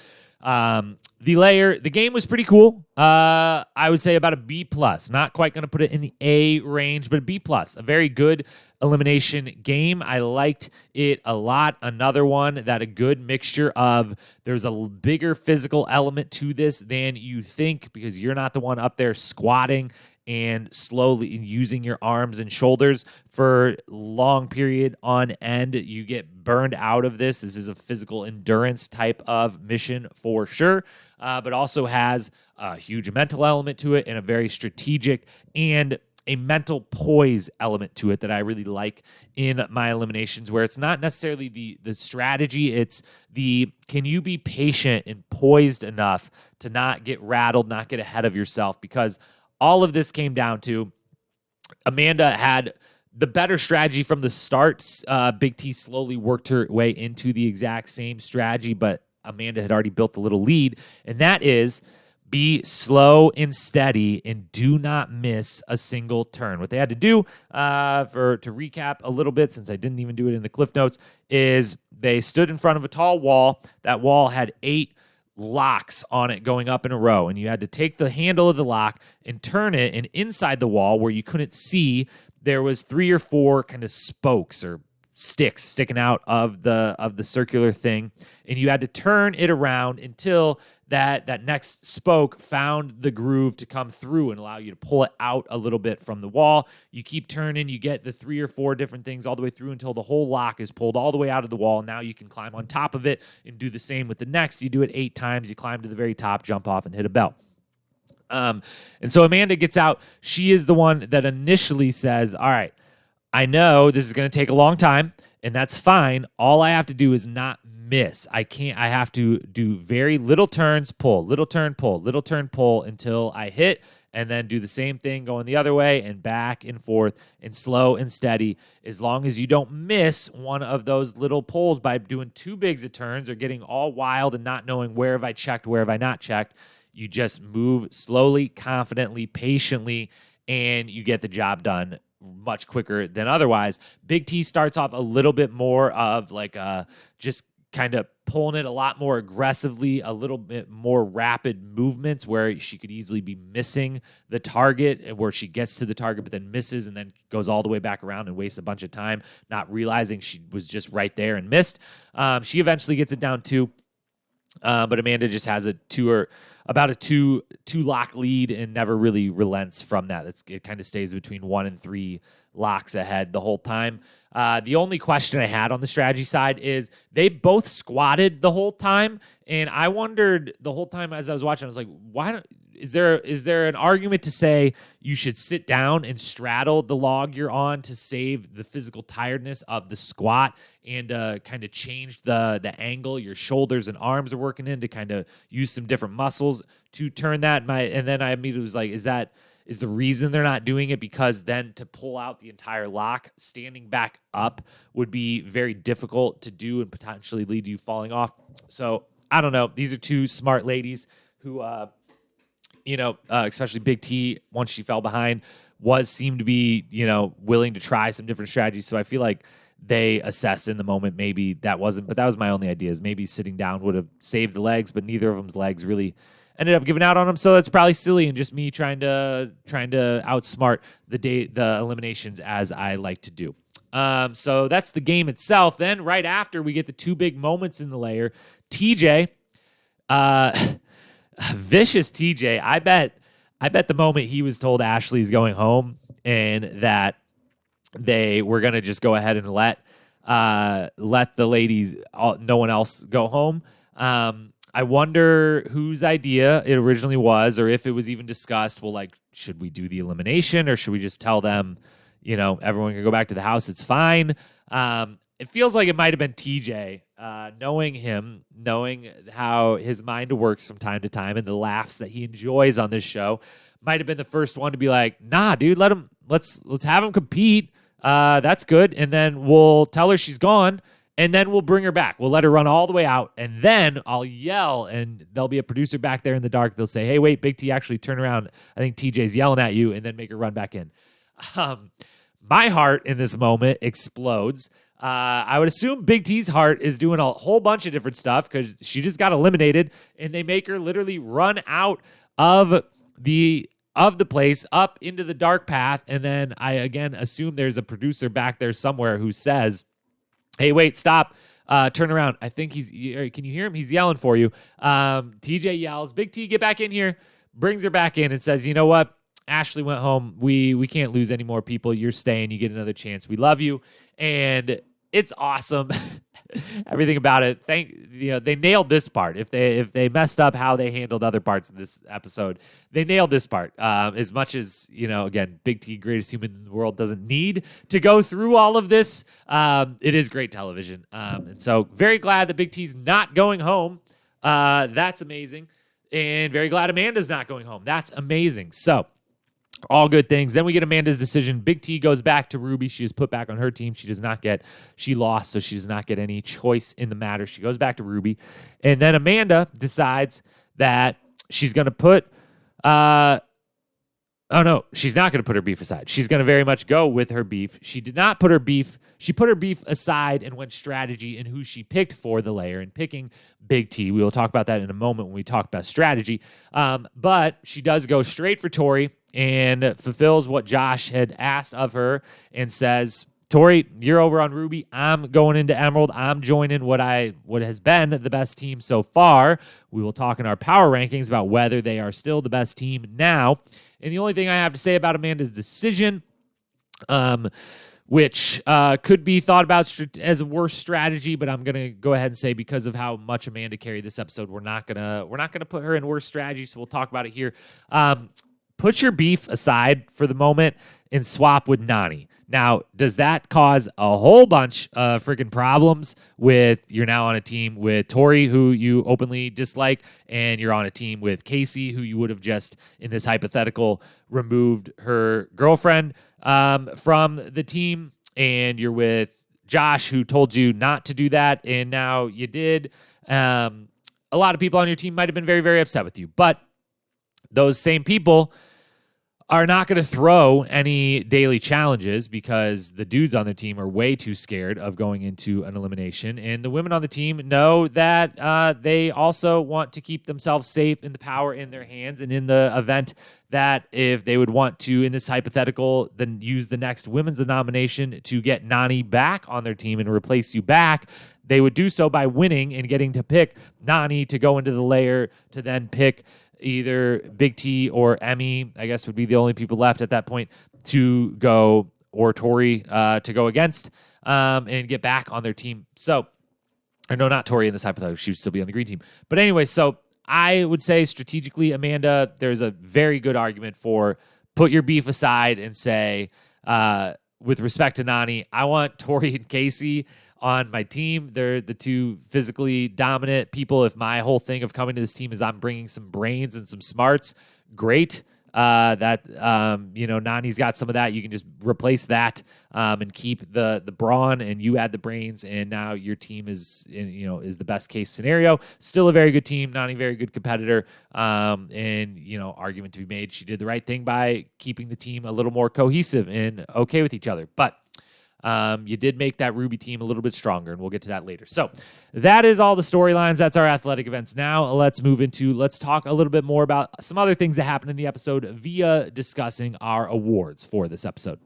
The layer, the game was pretty cool. I would say about a B+. Not quite going to put it in the A range, but a B+. A very good elimination game. I liked it a lot. Another one that a good mixture of, there's a bigger physical element to this than you think, because you're not the one up there squatting and slowly using your arms and shoulders for long period on end. You get burned out of this. This is a physical endurance type of mission for sure, but also has a huge mental element to it and a very strategic and a mental poise element to it that I really like in my eliminations, where it's not necessarily the strategy, it's can you be patient and poised enough to not get rattled, not get ahead of yourself, because all of this came down to Amanda had the better strategy from the start. Big T slowly worked her way into the exact same strategy, but Amanda had already built the little lead, and that is be slow and steady and do not miss a single turn. What they had to do, to recap a little bit, since I didn't even do it in the cliff notes, is they stood in front of a tall wall. That wall had 8 locks on it going up in a row, and you had to take the handle of the lock and turn it, and inside the wall where you couldn't see, there was 3 or 4 kind of spokes or sticks sticking out of the circular thing, and you had to turn it around until that next spoke found the groove to come through and allow you to pull it out a little bit from the wall. You keep turning, you get the 3 or 4 different things all the way through until the whole lock is pulled all the way out of the wall. Now you can climb on top of it and do the same with the next. You do it 8 times, you climb to the very top, jump off, and hit a bell. And so Amanda gets out. She is the one that initially says, all right, I know this is going to take a long time, and that's fine. All I have to do is not miss. I have to do very little turns, pull, little turn, pull, little turn, pull until I hit, and then do the same thing going the other way and back and forth and slow and steady. As long as you don't miss one of those little pulls by doing too big of turns or getting all wild and not knowing where have I checked, where have I not checked, you just move slowly, confidently, patiently, and you get the job done much quicker than otherwise. Big T starts off a little bit more of like just kind of pulling it a lot more aggressively, a little bit more rapid movements where she could easily be missing the target, where she gets to the target but then misses and then goes all the way back around and wastes a bunch of time, not realizing she was just right there and missed. She eventually gets it down 2. But Amanda just has about a two lock lead and never really relents from that. It kind of stays between 1 and 3 locks ahead the whole time. The only question I had on the strategy side is they both squatted the whole time, and I wondered the whole time as I was watching, I was like, is there an argument to say you should sit down and straddle the log you're on to save the physical tiredness of the squat and kind of change the angle your shoulders and arms are working in to kind of use some different muscles to turn that? And then I immediately was like, is the reason they're not doing it because then to pull out the entire lock, standing back up would be very difficult to do and potentially lead to you falling off? So I don't know. These are 2 smart ladies who, especially Big T, once she fell behind, seemed to be, willing to try some different strategies. So I feel like they assessed in the moment maybe that wasn't, but that was my only idea, is maybe sitting down would have saved the legs, but neither of them's legs really ended up giving out on them. So that's probably silly and just me trying to outsmart the eliminations as I like to do. So that's the game itself. Then right after, we get the 2 big moments in the layer. TJ, vicious TJ. I bet the moment he was told Ashley's going home and that they were going to just go ahead and let the ladies, no one else, go home. I wonder whose idea it originally was, or if it was even discussed. Well, like, should we do the elimination, or should we just tell them, everyone can go back to the house? It's fine. It feels like it might have been TJ, knowing him, knowing how his mind works from time to time and the laughs that he enjoys on this show, might have been the first one to be like, nah, dude, let's have him compete. That's good. And then we'll tell her she's gone. And then we'll bring her back. We'll let her run all the way out. And then I'll yell, and there'll be a producer back there in the dark. They'll say, hey, wait, Big T, actually turn around. I think TJ's yelling at you, and then make her run back in. My heart in this moment explodes. I would assume Big T's heart is doing a whole bunch of different stuff because she just got eliminated, and they make her literally run out of the place up into the dark path. And then I, again, assume there's a producer back there somewhere who says, hey, wait, stop, turn around. I think can you hear him? He's yelling for you. TJ yells, Big T, get back in here, brings her back in and says, you know what? Ashley went home. We can't lose any more people. You're staying. You get another chance. We love you. And it's awesome. Everything about it. They nailed this part. If they messed up how they handled other parts of this episode, they nailed this part. As much as, again, Big T, greatest human in the world, doesn't need to go through all of this. It is great television. And so very glad that Big T's not going home. That's amazing. And very glad Amanda's not going home. That's amazing. So all good things. Then we get Amanda's decision. Big T goes back to Ruby. She is put back on her team. She lost, so she does not get any choice in the matter. She goes back to Ruby. And then Amanda decides that she's going to put, she's not going to put her beef aside. She's going to very much go with her beef. She did not put her beef. She put her beef aside and went strategy in who she picked for the layer and picking Big T. We will talk about that in a moment when we talk about strategy. But she does go straight for Tori and fulfills what Josh had asked of her and says, Tori, you're over on Ruby. I'm going into Emerald. I'm joining what has been the best team so far. We will talk in our power rankings about whether they are still the best team now. And the only thing I have to say about Amanda's decision, which could be thought about as a worse strategy, but I'm gonna go ahead and say because of how much Amanda carried this episode, we're not gonna put her in worse strategy. So we'll talk about it here. Put your beef aside for the moment and swap with Nany. Now, does that cause a whole bunch of freaking problems with you're now on a team with Tori, who you openly dislike, and you're on a team with Casey, who you would have just, in this hypothetical, removed her girlfriend from the team, and you're with Josh, who told you not to do that, and now you did. A lot of people on your team might have been very, very upset with you, but those same people are not going to throw any daily challenges because the dudes on their team are way too scared of going into an elimination. And the women on the team know that they also want to keep themselves safe in the power in their hands. And in the event that if they would want to, in this hypothetical, then use the next women's nomination to get Nany back on their team and replace you back, they would do so by winning and getting to pick Nany to go into the layer to then pick either Big T or Emmy, I guess would be the only people left at that point to go, or Tori to go against and get back on their team. So, or no, not Tori in this hypothetical. She would still be on the green team. But anyway, so I would say strategically, Amanda, there's a very good argument for put your beef aside and say, with respect to Nany, I want Tori and Casey on my team. They're the two physically dominant people. If my whole thing of coming to this team is I'm bringing some brains and some smarts, great. Nany's got some of that. You can just replace that and keep the brawn, and you add the brains, and now your team is the best case scenario. Still a very good team. Nany, very good competitor. Argument to be made. She did the right thing by keeping the team a little more cohesive and okay with each other. But you did make that Ruby team a little bit stronger, and we'll get to that later. So that is all the storylines. That's our athletic events. Now let's talk a little bit more about some other things that happened in the episode via discussing our awards for this episode.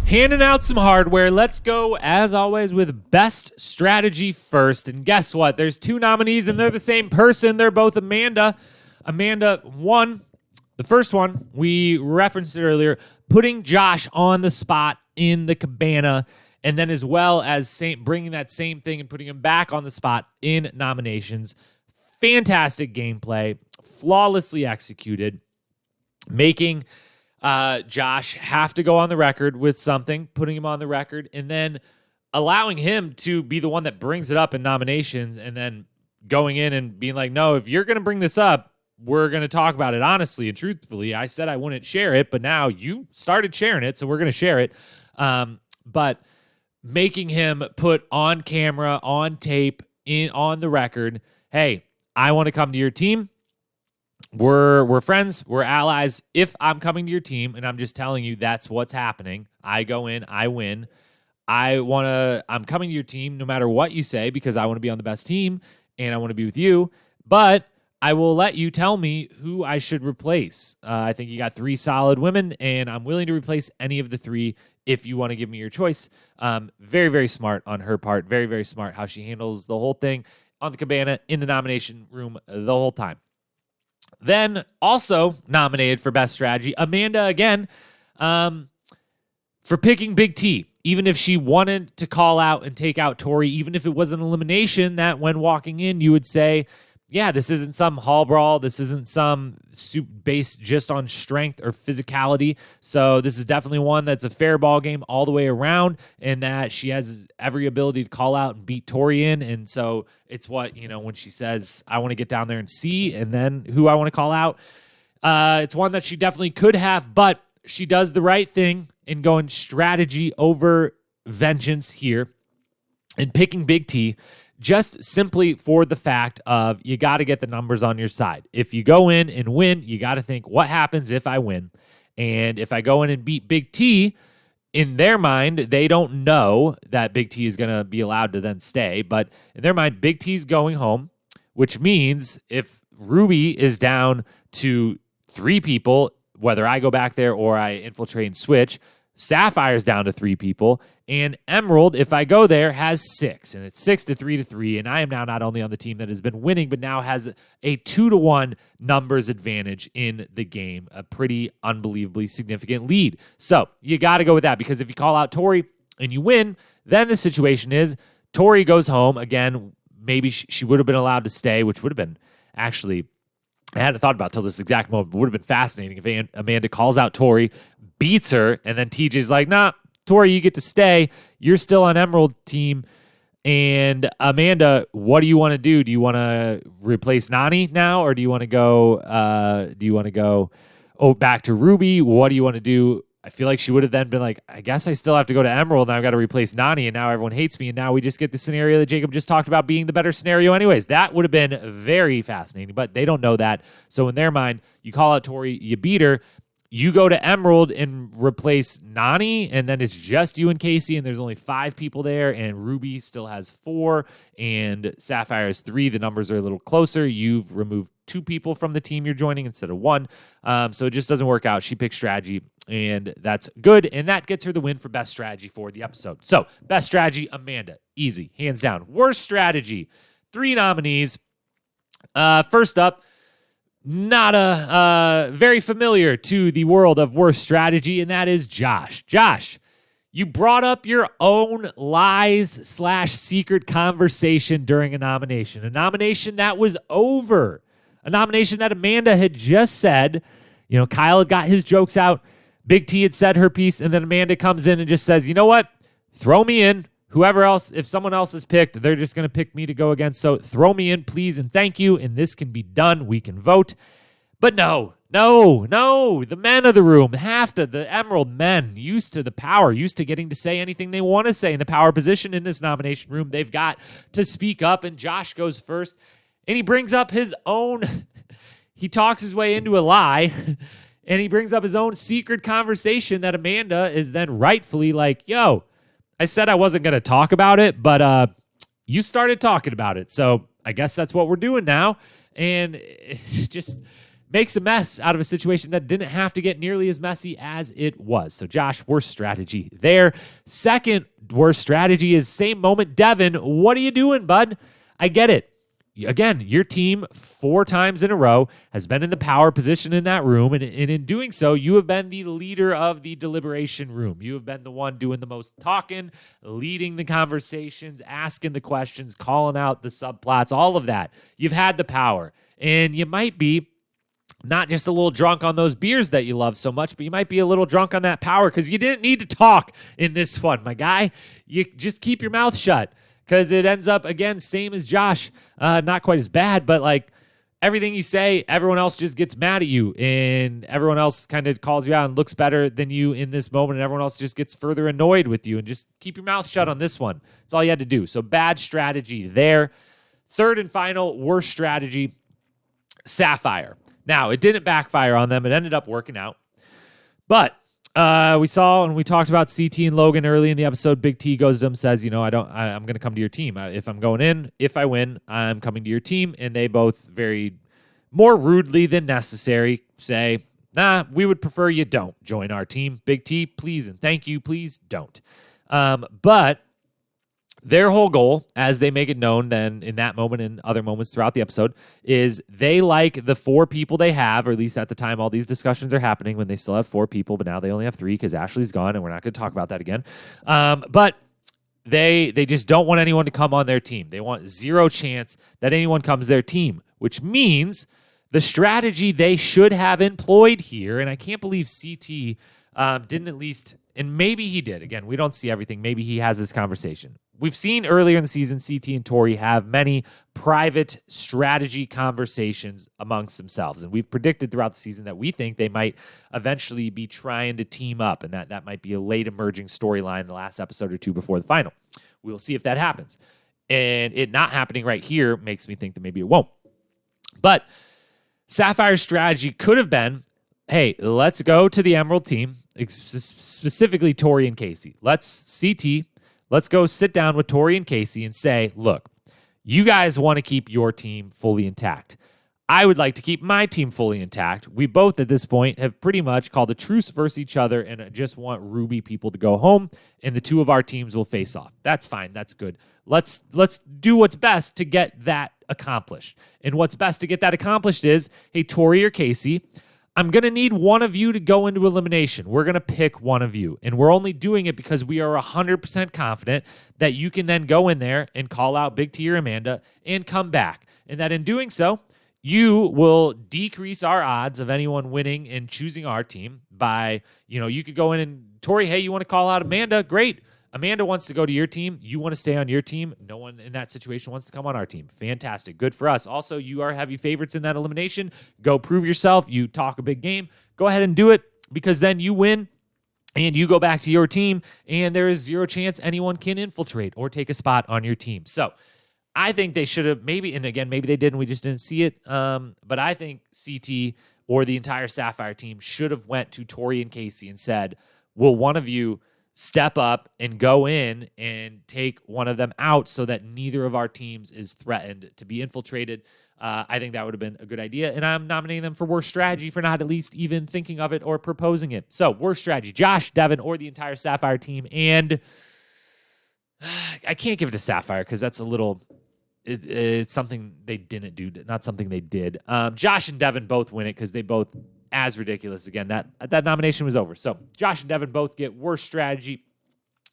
Handing out some hardware. Let's go, as always, with best strategy first. And guess what? There's two nominees, and they're the same person. They're both Amanda. Amanda won. The first one, we referenced it earlier, putting Josh on the spot in the cabana, and then as well as bringing that same thing and putting him back on the spot in nominations. Fantastic gameplay, flawlessly executed, making Josh have to go on the record with something, putting him on the record, and then allowing him to be the one that brings it up in nominations, and then going in and being like, no, if you're going to bring this up, we're going to talk about it honestly and truthfully. I said I wouldn't share it, but now you started sharing it, so we're going to share it. But making him put on camera, on tape, on the record, hey, I want to come to your team. We're friends. We're allies. If I'm coming to your team, and I'm just telling you that's what's happening, I go in, I win. I'm coming to your team no matter what you say because I want to be on the best team and I want to be with you. But I will let you tell me who I should replace. I think you got 3 solid women, and I'm willing to replace any of the 3 if you want to give me your choice. Very, very smart on her part. Very, very smart how she handles the whole thing on the cabana, in the nomination room the whole time. Then also nominated for Best Strategy, Amanda again, for picking Big T. Even if she wanted to call out and take out Tori, even if it was an elimination that when walking in, you would say, yeah, this isn't some hall brawl. This isn't some soup based just on strength or physicality. So this is definitely one that's a fair ball game all the way around, and that she has every ability to call out and beat Tori in. And so it's what, when she says, I want to get down there and see, and then who I want to call out. It's one that she definitely could have, but she does the right thing in going strategy over vengeance here and picking Big T. Just simply for the fact of you got to get the numbers on your side. If you go in and win, you got to think, what happens if I win? And if I go in and beat Big T, in their mind, they don't know that Big T is going to be allowed to then stay. But in their mind, Big T's going home, which means if Ruby is down to 3 people, whether I go back there or I infiltrate and switch, Sapphire's down to 3 people, and Emerald, if I go there, has 6, and it's 6 to 3 to 3, and I am now not only on the team that has been winning, but now has a 2-to-1 numbers advantage in the game, a pretty unbelievably significant lead. So you got to go with that, because if you call out Tori and you win, then the situation is Tori goes home. Again, maybe she would have been allowed to stay, which would have been actually, I hadn't thought about it till this exact moment, but would have been fascinating if Amanda calls out Tori, beats her, and then TJ's like, nah, Tori, you get to stay. You're still on Emerald team. And Amanda, what do you want to do? Do you want to replace Nany now, or do you want to go back to Ruby? What do you want to do? I feel like she would have then been like, I guess I still have to go to Emerald, and I've got to replace Nany, and now everyone hates me, and now we just get the scenario that Jacob just talked about being the better scenario anyways. That would have been very fascinating, but they don't know that. So in their mind, you call out Tori, you beat her, you go to Emerald and replace Nany, and then it's just you and Casey, and there's only 5 people there, and Ruby still has 4, and Sapphire has 3. The numbers are a little closer. You've removed 2 people from the team you're joining instead of 1. So it just doesn't work out. She picks strategy, and that's good, and that gets her the win for best strategy for the episode. So, best strategy, Amanda. Easy, hands down. Worst strategy, 3 nominees. First up, not very familiar to the world of worst strategy, and that is Josh. Josh, you brought up your own lies/secret conversation during a nomination that was over, a nomination that Amanda had just said. You know, Kyle had got his jokes out, Big T had said her piece, and then Amanda comes in and just says, you know what? Throw me in. Whoever else, if someone else is picked, they're just going to pick me to go against. So throw me in, please, and thank you. And this can be done. We can vote. But no. The men of the room, the Emerald men, used to the power, used to getting to say anything they want to say in the power position in this nomination room. They've got to speak up, and Josh goes first. And he brings up his own, he talks his way into a lie. And he brings up his own secret conversation that Amanda is then rightfully like, yo, I said I wasn't going to talk about it, but you started talking about it. So I guess that's what we're doing now. And it just makes a mess out of a situation that didn't have to get nearly as messy as it was. So Josh, worst strategy there. Second worst strategy is same moment. Devin, what are you doing, bud? I get it. Again, your team 4 times in a row has been in the power position in that room, and in doing so, you have been the leader of the deliberation room. You have been the one doing the most talking, leading the conversations, asking the questions, calling out the subplots, all of that. You've had the power, and you might be not just a little drunk on those beers that you love so much, but you might be a little drunk on that power because you didn't need to talk in this one, my guy. You just keep your mouth shut. Because it ends up, again, same as Josh. Not quite as bad, but like everything you say, everyone else just gets mad at you. And everyone else kind of calls you out and looks better than you in this moment. And everyone else just gets further annoyed with you. And just keep your mouth shut on this one. That's all you had to do. So bad strategy there. Third and final, worst strategy, Sapphire. Now, it didn't backfire on them. It ended up working out. But we saw and we talked about CT and Logan early in the episode. Big T goes to him, says, you know, I'm going to come to your team. If I'm going in, if I win, I'm coming to your team. And they both very more rudely than necessary say, nah, we would prefer you don't join our team. Big T, please and thank you, please don't. But their whole goal, as they make it known then in that moment and other moments throughout the episode, is they like the 4 people they have, or at least at the time all these discussions are happening when they still have 4 people, but now they only have 3 because Ashley's gone, and we're not going to talk about that again. But they just don't want anyone to come on their team. They want 0 chance that anyone comes their team, which means the strategy they should have employed here, and I can't believe CT didn't at least, and maybe he did. Again, we don't see everything. Maybe he has this conversation. We've seen earlier in the season, CT and Tori have many private strategy conversations amongst themselves. And we've predicted throughout the season that we think they might eventually be trying to team up, and that might be a late emerging storyline in the last episode or 2 before the final. We'll see if that happens. And it not happening right here makes me think that maybe it won't. But Sapphire's strategy could have been, hey, let's go to the Emerald team, specifically Tori and Casey. Let's go sit down with Tori and Casey and say, look, you guys want to keep your team fully intact. I would like to keep my team fully intact. We both at this point have pretty much called a truce versus each other and just want Ruby people to go home, and the 2 of our teams will face off. That's fine. That's good. Let's do what's best to get that accomplished. And what's best to get that accomplished is, hey, Tori or Casey, I'm going to need one of you to go into elimination. We're going to pick one of you. And we're only doing it because we are 100% confident that you can then go in there and call out Big T or Amanda and come back. And that in doing so, you will decrease our odds of anyone winning and choosing our team by, you could go in and, Tori, hey, you want to call out Amanda? Great. Amanda wants to go to your team. You want to stay on your team. No one in that situation wants to come on our team. Fantastic. Good for us. Also, you are heavy favorites in that elimination. Go prove yourself. You talk a big game. Go ahead and do it, because then you win. and you go back to your team, and there is zero chance anyone can infiltrate or take a spot on your team. So I think they should have maybe, and again, maybe they did and we just didn't see it. But I think CT or the entire Sapphire team should have went to Tori and Casey and said, will one of you step up and go in and take one of them out so that neither of our teams is threatened to be infiltrated? I think that would have been a good idea, and I'm nominating them for worst strategy for not at least even thinking of it or proposing it. So, worst strategy, Josh, Devin, or the entire Sapphire team, and I can't give it to Sapphire because that's a little... It's something they didn't do, not something they did. Josh and Devin both win it because they both as ridiculous. Again, that nomination was over. So Josh and Devin both get worst strategy.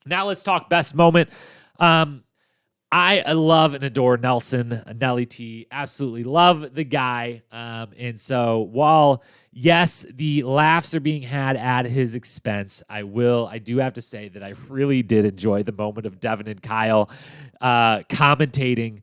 Now let's talk best moment. I love and adore Nelson, Nelly T. Absolutely love the guy. And so while, yes, the laughs are being had at his expense, I do have to say that I really did enjoy the moment of Devin and Kyle commentating,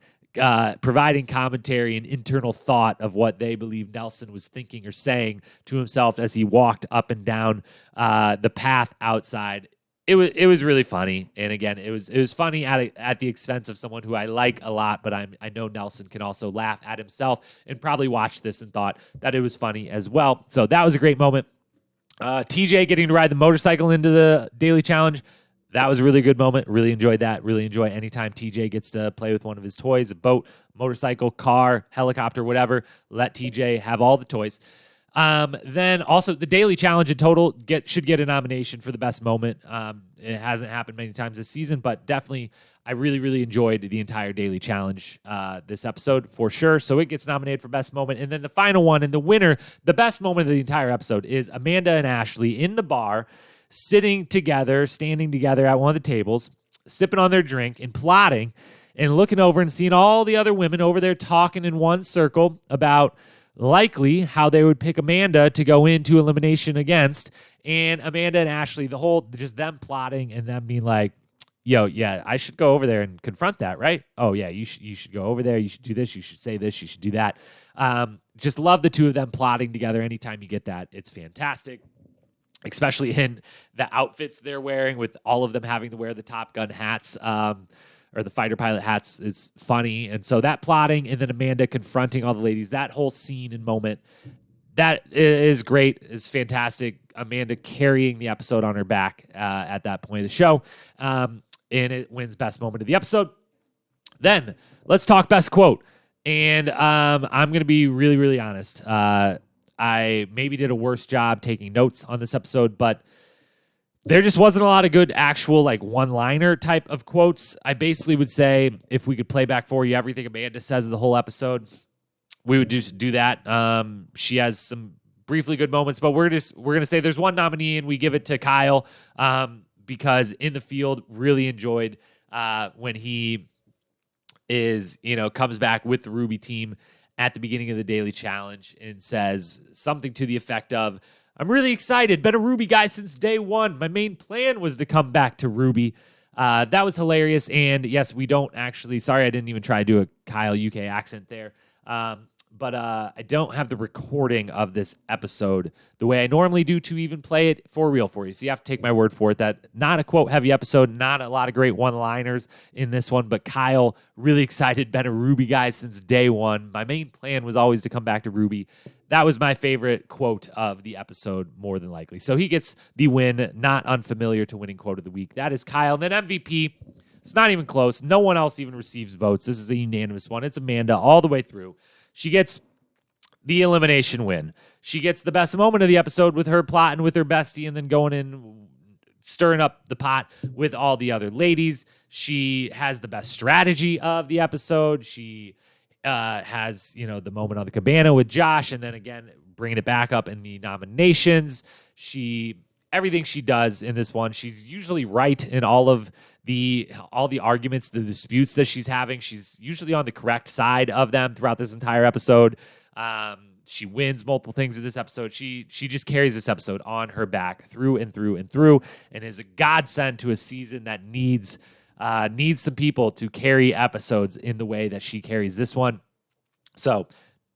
providing commentary and internal thought of what they believe Nelson was thinking or saying to himself as he walked up and down the path outside. It was really funny, and again, it was funny at the expense of someone who I like a lot, but I know Nelson can also laugh at himself and probably watched this and thought that it was funny as well. So that was a great moment. TJ getting to ride the motorcycle into the daily challenge. That was a really good moment. Really enjoyed that. Really enjoy anytime TJ gets to play with one of his toys, a boat, motorcycle, car, helicopter, whatever. Let TJ have all the toys. Then also the daily challenge in total should get a nomination for the best moment. It hasn't happened many times this season, but definitely I really, really enjoyed the entire daily challenge this episode for sure. So it gets nominated for best moment. And then the final one and the winner, the best moment of the entire episode is Amanda and Ashley in the bar, sitting together, standing together at one of the tables, sipping on their drink and plotting and looking over and seeing all the other women over there talking in one circle about likely how they would pick Amanda to go into elimination against. And Amanda and Ashley, the whole, just them plotting and them being like, yo, yeah, I should go over there and confront that, right? Oh, yeah, you should go over there. You should do this. You should say this. You should do that. Just love the two of them plotting together. Anytime you get that, it's fantastic, especially in the outfits they're wearing with all of them having to wear the Top Gun hats. Or the fighter pilot hats is funny. And so that plotting and then Amanda confronting all the ladies, that whole scene and moment, that is great, is fantastic. Amanda carrying the episode on her back at that point of the show. And it wins best moment of the episode. Then let's talk best quote. And I'm going to be really, really honest. I maybe did a worse job taking notes on this episode, but there just wasn't a lot of good actual like one-liner type of quotes. I basically would say if we could play back for you everything Amanda says the whole episode, we would just do that. She has some briefly good moments, but we're gonna say there's one nominee and we give it to Kyle because in the field really enjoyed when he comes back with the Ruby team at the beginning of the daily challenge and says something to the effect of, I'm really excited. Been a Ruby guy since day one. My main plan was to come back to Ruby. That was hilarious. And yes, we don't actually, sorry, I didn't even try to do a Kyle UK accent there. But I don't have the recording of this episode the way I normally do to even play it for real for you. So you have to take my word for it that not a quote heavy episode, not a lot of great one-liners in this one, but Kyle really excited, been a Ruby guy since day one. My main plan was always to come back to Ruby. That was my favorite quote of the episode, more than likely. So he gets the win, not unfamiliar to winning quote of the week. That is Kyle. And then MVP, it's not even close. No one else even receives votes. This is a unanimous one. It's Amanda all the way through. She gets the elimination win. She gets the best moment of the episode with her plotting with her bestie and then going in, stirring up the pot with all the other ladies. She has the best strategy of the episode. She has, the moment on the cabana with Josh, and then again, bringing it back up in the nominations. Everything she does in this one, she's usually right in all the arguments, the disputes that she's having. She's usually on the correct side of them throughout this entire episode. She wins multiple things in this episode. She just carries this episode on her back through and through and through, and is a godsend to a season that needs some people to carry episodes in the way that she carries this one. So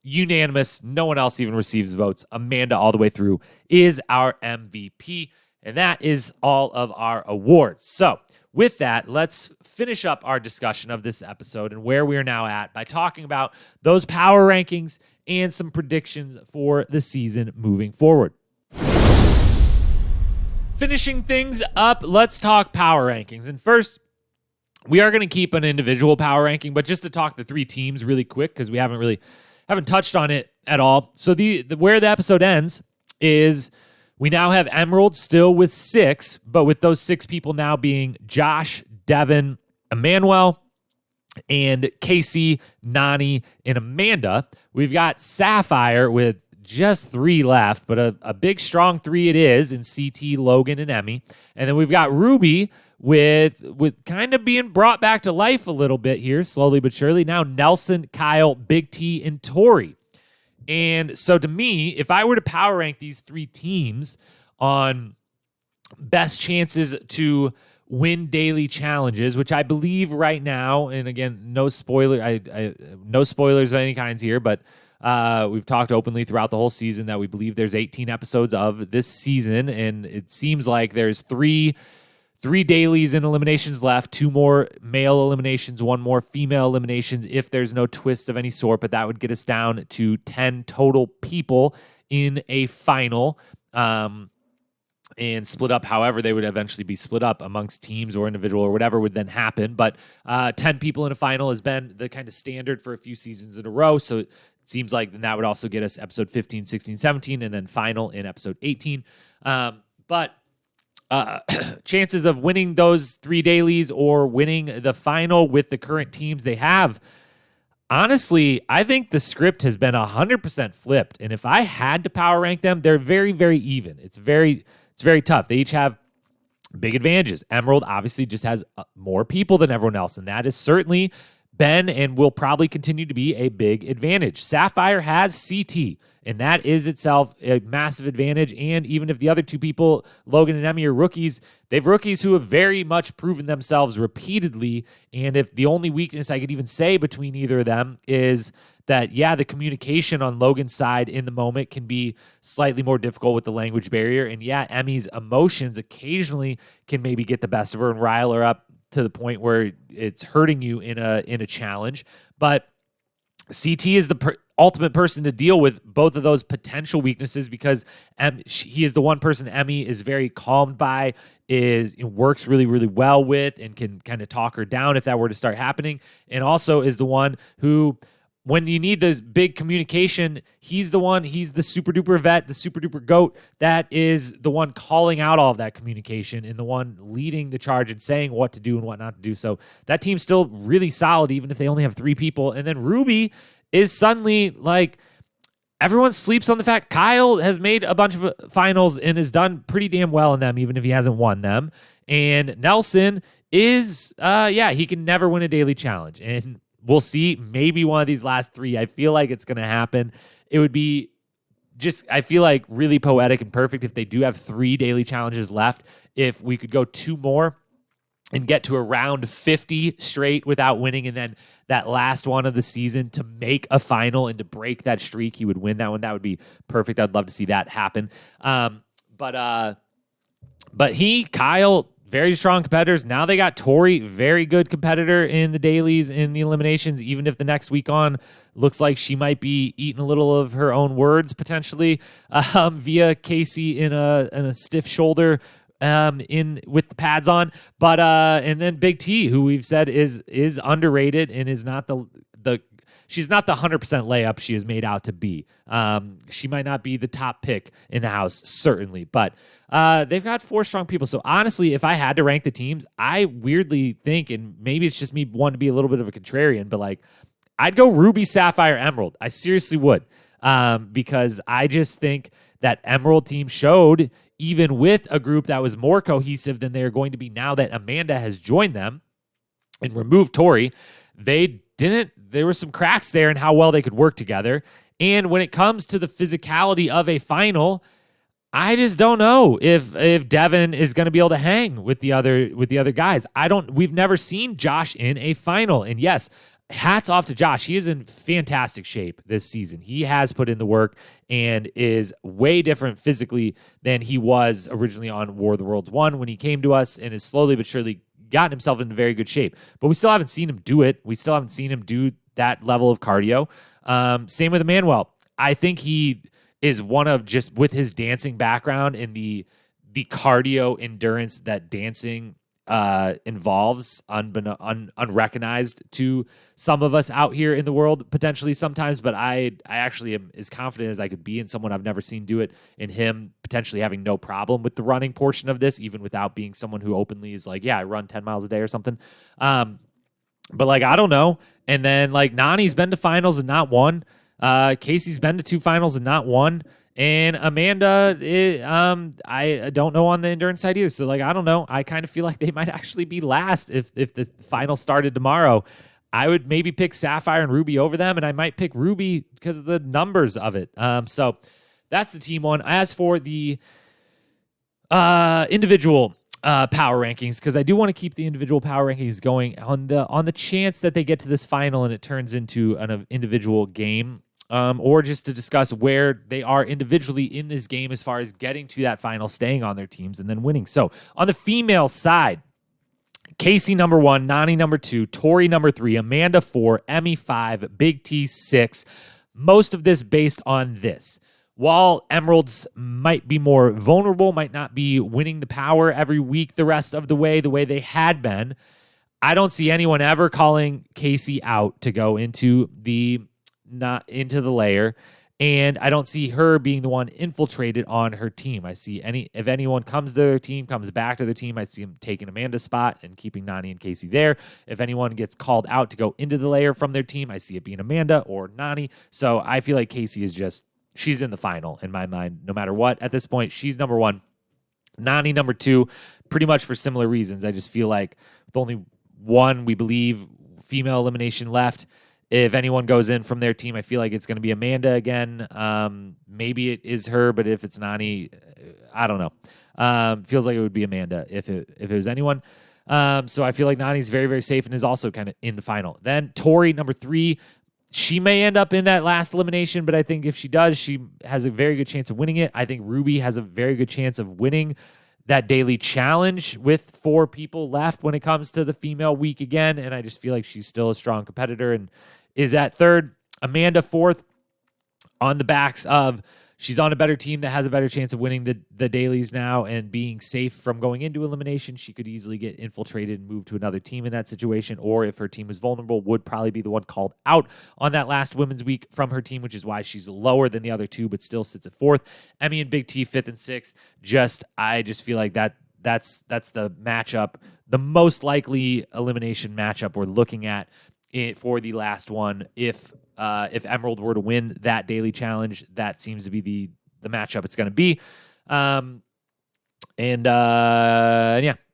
unanimous. No one else even receives votes. Amanda all the way through is our MVP. And that is all of our awards. So with that, let's finish up our discussion of this episode and where we are now at by talking about those power rankings and some predictions for the season moving forward. Finishing things up, let's talk power rankings. And first, we are going to keep an individual power ranking, but just to talk the three teams really quick because we haven't touched on it at all. So where the episode ends is we now have Emerald still with 6, but with those 6 people now being Josh, Devin, Emmanuel, and Casey, Nany, and Amanda. We've got Sapphire with just 3 left, but a big, strong 3 it is in CT, Logan, and Emmy. And then we've got Ruby with kind of being brought back to life a little bit here, slowly but surely. Now Nelson, Kyle, Big T, and Tori. And so to me, if I were to power rank these 3 teams on best chances to win daily challenges, which I believe right now, and again, no spoilers of any kinds here, but we've talked openly throughout the whole season that we believe there's 18 episodes of this season, and it seems like there's three dailies and eliminations left, 2 more male eliminations, 1 more female eliminations if there's no twist of any sort, but that would get us down to 10 total people in a final, and split up however they would eventually be split up amongst teams or individual or whatever would then happen. But 10 people in a final has been the kind of standard for a few seasons in a row, so it seems like that would also get us episode 15, 16, 17, and then final in episode 18. But chances of winning those 3 dailies or winning the final with the current teams they have, honestly, I think the script has been 100% flipped. And if I had to power rank them, they're very, very even. It's very tough. They each have big advantages. Emerald obviously just has more people than everyone else, and that has certainly been and will probably continue to be a big advantage. Sapphire has CT, and that is itself a massive advantage. And even if the other 2 people, Logan and Emmy, are rookies, they've rookies who have very much proven themselves repeatedly. And if the only weakness I could even say between either of them is that, yeah, the communication on Logan's side in the moment can be slightly more difficult with the language barrier. And yeah, Emmy's emotions occasionally can maybe get the best of her and rile her up to the point where it's hurting you in a challenge. But CT is the ultimate person to deal with both of those potential weaknesses because he is the one person Emmy is very calmed by, works really, really well with, and can kind of talk her down if that were to start happening. And also is the one who, when you need this big communication, he's the super duper vet, the super duper goat that is the one calling out all of that communication and the one leading the charge and saying what to do and what not to do. So that team's still really solid, even if they only have 3 people. And then Ruby is suddenly like, everyone sleeps on the fact Kyle has made a bunch of finals and has done pretty damn well in them, even if he hasn't won them. And Nelson is, he can never win a daily challenge. And we'll see. Maybe one of these last 3. I feel like it's going to happen. It would be I feel like really poetic and perfect if they do have 3 daily challenges left. If we could go 2 more and get to around 50 straight without winning, and then that last one of the season to make a final and to break that streak, he would win that one. That would be perfect. I'd love to see that happen. But Kyle, very strong competitors. Now they got Tori, very good competitor in the dailies, in the eliminations, even if the next week on looks like she might be eating a little of her own words potentially via Casey in a stiff shoulder with the pads on. But and then Big T, who we've said is underrated and is not she's not the 100% layup she is made out to be. She might not be the top pick in the house, certainly, but they've got 4 strong people. So honestly, if I had to rank the teams, I weirdly think, and maybe it's just me wanting to be a little bit of a contrarian, but like I'd go Ruby, Sapphire, Emerald. I seriously would, because I just think that Emerald team showed, even with a group that was more cohesive than they're going to be now that Amanda has joined them and removed Tori, there were some cracks there in how well they could work together. And when it comes to the physicality of a final, I just don't know if Devin is going to be able to hang with the other guys. We've never seen Josh in a final. And yes, hats off to Josh. He is in fantastic shape this season. He has put in the work and is way different physically than he was originally on War of the Worlds 1 when he came to us, and is slowly but surely gotten himself into very good shape. But we still haven't seen him do it. We still haven't seen him do that level of cardio. Same with Emmanuel. I think he is one of, just with his dancing background and the cardio endurance that dancing involves, unrecognized to some of us out here in the world potentially sometimes, but I actually am as confident as I could be in someone I've never seen do it, in him potentially having no problem with the running portion of this, even without being someone who openly is like, yeah, I run 10 miles a day or something. But like, I don't know. And then like Nany's been to finals and not won. Casey's been to 2 finals and not won. And Amanda, I don't know on the endurance side either. So, like, I don't know. I kind of feel like they might actually be last if the final started tomorrow. I would maybe pick Sapphire and Ruby over them, and I might pick Ruby because of the numbers of it. So that's the team one. As for the individual power rankings, because I do want to keep the individual power rankings going on the chance that they get to this final and it turns into an individual game. Or just to discuss where they are individually in this game as far as getting to that final, staying on their teams, and then winning. So on the female side, Casey number 1, Nany number 2, Tori number 3, Amanda 4, Emmy 5, Big T 6. Most of this based on this. While Emeralds might be more vulnerable, might not be winning the power every week the rest of the way they had been, I don't see anyone ever calling Casey out to go into the layer, and I don't see her being the one infiltrated on her team. I see if anyone comes to their team, comes back to their team, I see them taking Amanda's spot and keeping Nany and Casey there. If anyone gets called out to go into the layer from their team, I see it being Amanda or Nany. So I feel like Casey is she's in the final in my mind, no matter what. At this point, she's number 1. Nany number 2, pretty much for similar reasons. I just feel like with only one, we believe, female elimination left, if anyone goes in from their team, I feel like it's going to be Amanda again. Maybe it is her, but if it's Nany, I don't know. Feels like it would be Amanda if it was anyone. So I feel like Nany's very, very safe and is also kind of in the final. Then Tori, number 3, she may end up in that last elimination, but I think if she does, she has a very good chance of winning it. I think Ruby has a very good chance of winning that daily challenge with 4 people left when it comes to the female week again, and I just feel like she's still a strong competitor and is at 3rd. Amanda 4th, on the backs of she's on a better team that has a better chance of winning the dailies now and being safe from going into elimination. She could easily get infiltrated and move to another team in that situation, or if her team was vulnerable, would probably be the one called out on that last women's week from her team, which is why she's lower than the other 2, but still sits at 4th. Emmy and Big T 5th and 6th. I just feel like that's the matchup, the most likely elimination matchup we're looking at for the last one. If Emerald were to win that daily challenge, that seems to be the matchup it's going to be. And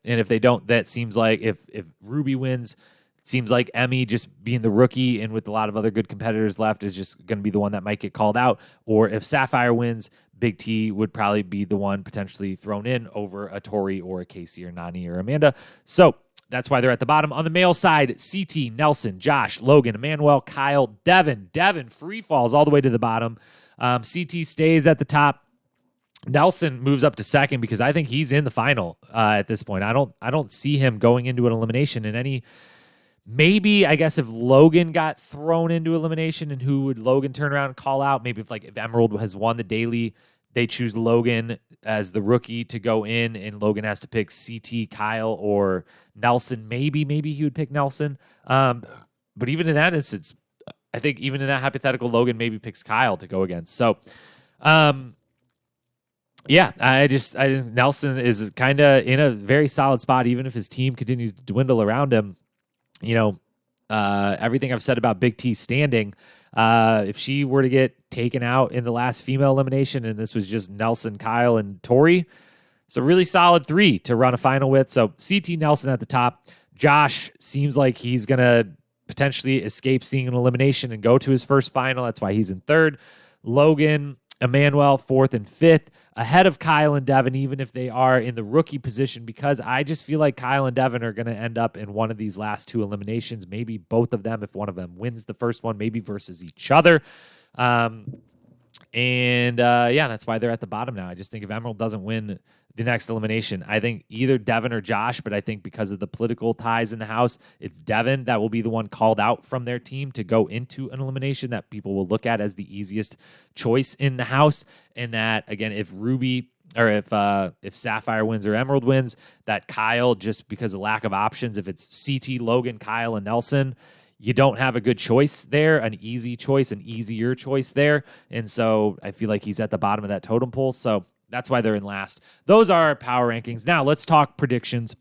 if they don't, that seems like if Ruby wins, it seems like Emmy, just being the rookie and with a lot of other good competitors left, is just going to be the one that might get called out. Or if Sapphire wins, Big T would probably be the one potentially thrown in over a Tori or a Casey or Nany or Amanda. So that's why they're at the bottom. On the male side, CT, Nelson, Josh, Logan, Emmanuel, Kyle, Devin. Devin free falls all the way to the bottom. CT stays at the top. Nelson moves up to 2nd because I think he's in the final at this point. I don't see him going into an elimination in any. Maybe, I guess, if Logan got thrown into elimination, and who would Logan turn around and call out? Maybe if Emerald has won the daily, they choose Logan as the rookie to go in, and Logan has to pick CT, Kyle, or Nelson. Maybe he would pick Nelson. But even in that instance, I think even in that hypothetical, Logan maybe picks Kyle to go against. So, yeah, I think Nelson is kind of in a very solid spot, even if his team continues to dwindle around him. You know, everything I've said about Big T standing, if she were to get taken out in the last female elimination and this was just Nelson, Kyle, and Tori, it's a really solid 3 to run a final with. So CT Nelson at the top. Josh seems like he's going to potentially escape seeing an elimination and go to his first final. That's why he's in 3rd. Logan, Emmanuel 4th and 5th. ahead of Kyle and Devin, even if they are in the rookie position, because I just feel like Kyle and Devin are going to end up in one of these last two eliminations, maybe both of them if one of them wins the first one, maybe versus each other. That's why they're at the bottom now. I just think if Emerald doesn't win the next elimination, I think either Devin or Josh, but I think because of the political ties in the house, it's Devin that will be the one called out from their team to go into an elimination that people will look at as the easiest choice in the house. And that, again, if Sapphire wins or Emerald wins, that Kyle, just because of lack of options, if it's CT, Logan, Kyle, and Nelson, you don't have a good choice there, an easy choice, an easier choice there. And so I feel like he's at the bottom of that totem pole. So that's why they're in last. Those are our power rankings. Now let's talk predictions.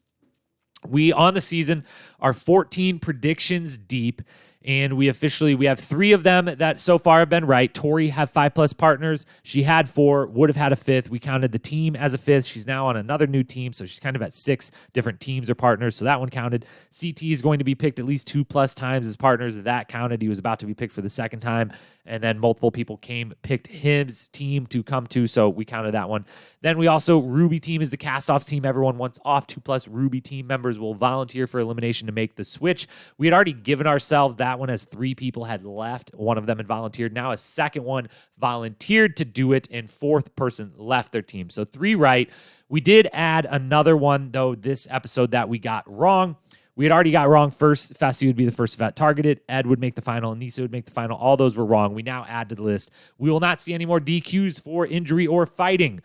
We, on the season, are 14 predictions deep, and we have 3 of them that so far have been right. Tori have 5+ partners. She had 4, would have had a 5th. We counted the team as a 5th. She's now on another new team, so she's kind of at 6 different teams or partners, so that one counted. CT is going to be picked at least 2+ times as partners. That counted. He was about to be picked for the second time, and then multiple people picked his team to come to, so we counted that one. Then we also, Ruby team is the cast-off team. Everyone wants off. 2+ Ruby team members will volunteer for elimination to make the switch. We had already given ourselves that one as 3 people had left. One of them had volunteered. Now a second one volunteered to do it, and 4th person left their team. So 3 right. We did add another one, though, this episode that we got wrong. We had already got wrong first. Fessy would be the first vet targeted. Ed would make the final. Anissa would make the final. All those were wrong. We now add to the list. We will not see any more DQs for injury or fighting.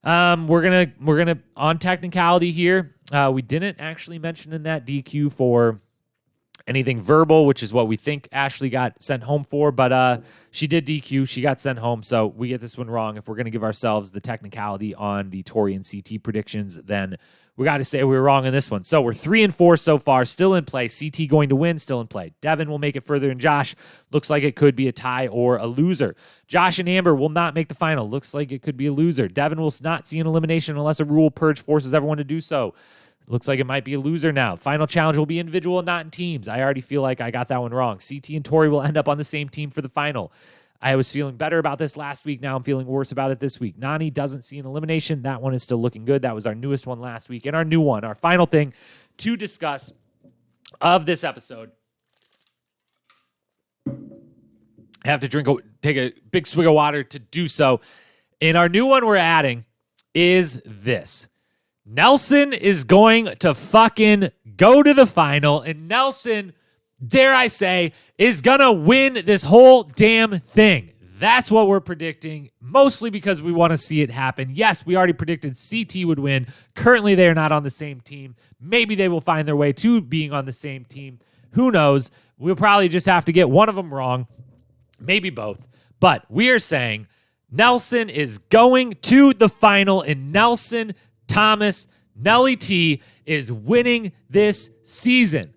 We're gonna on technicality here. We didn't actually mention in that DQ for anything verbal, which is what we think Ashley got sent home for, but she did DQ. She got sent home, so we get this one wrong. If we're going to give ourselves the technicality on the Tori and CT predictions, then we got to say we were wrong in this one. So we're 3 and 4 so far, still in play. CT going to win, still in play. Devin will make it further, and Josh looks like it could be a tie or a loser. Josh and Amber will not make the final. Looks like it could be a loser. Devin will not see an elimination unless a rule purge forces everyone to do so. Looks like it might be a loser now. Final challenge will be individual, not in teams. I already feel like I got that one wrong. CT and Tori will end up on the same team for the final. I was feeling better about this last week. Now I'm feeling worse about it this week. Nany doesn't see an elimination. That one is still looking good. That was our newest one last week. And our new one, our final thing to discuss of this episode. I have to take a big swig of water to do so. And our new one we're adding is this. Nelson is going to fucking go to the final, and Nelson, dare I say, is going to win this whole damn thing. That's what we're predicting, mostly because we want to see it happen. Yes, we already predicted CT would win. Currently, they are not on the same team. Maybe they will find their way to being on the same team. Who knows? We'll probably just have to get one of them wrong, maybe both. But we are saying Nelson is going to the final, and Nelson Thomas, Nelly T, is winning this season.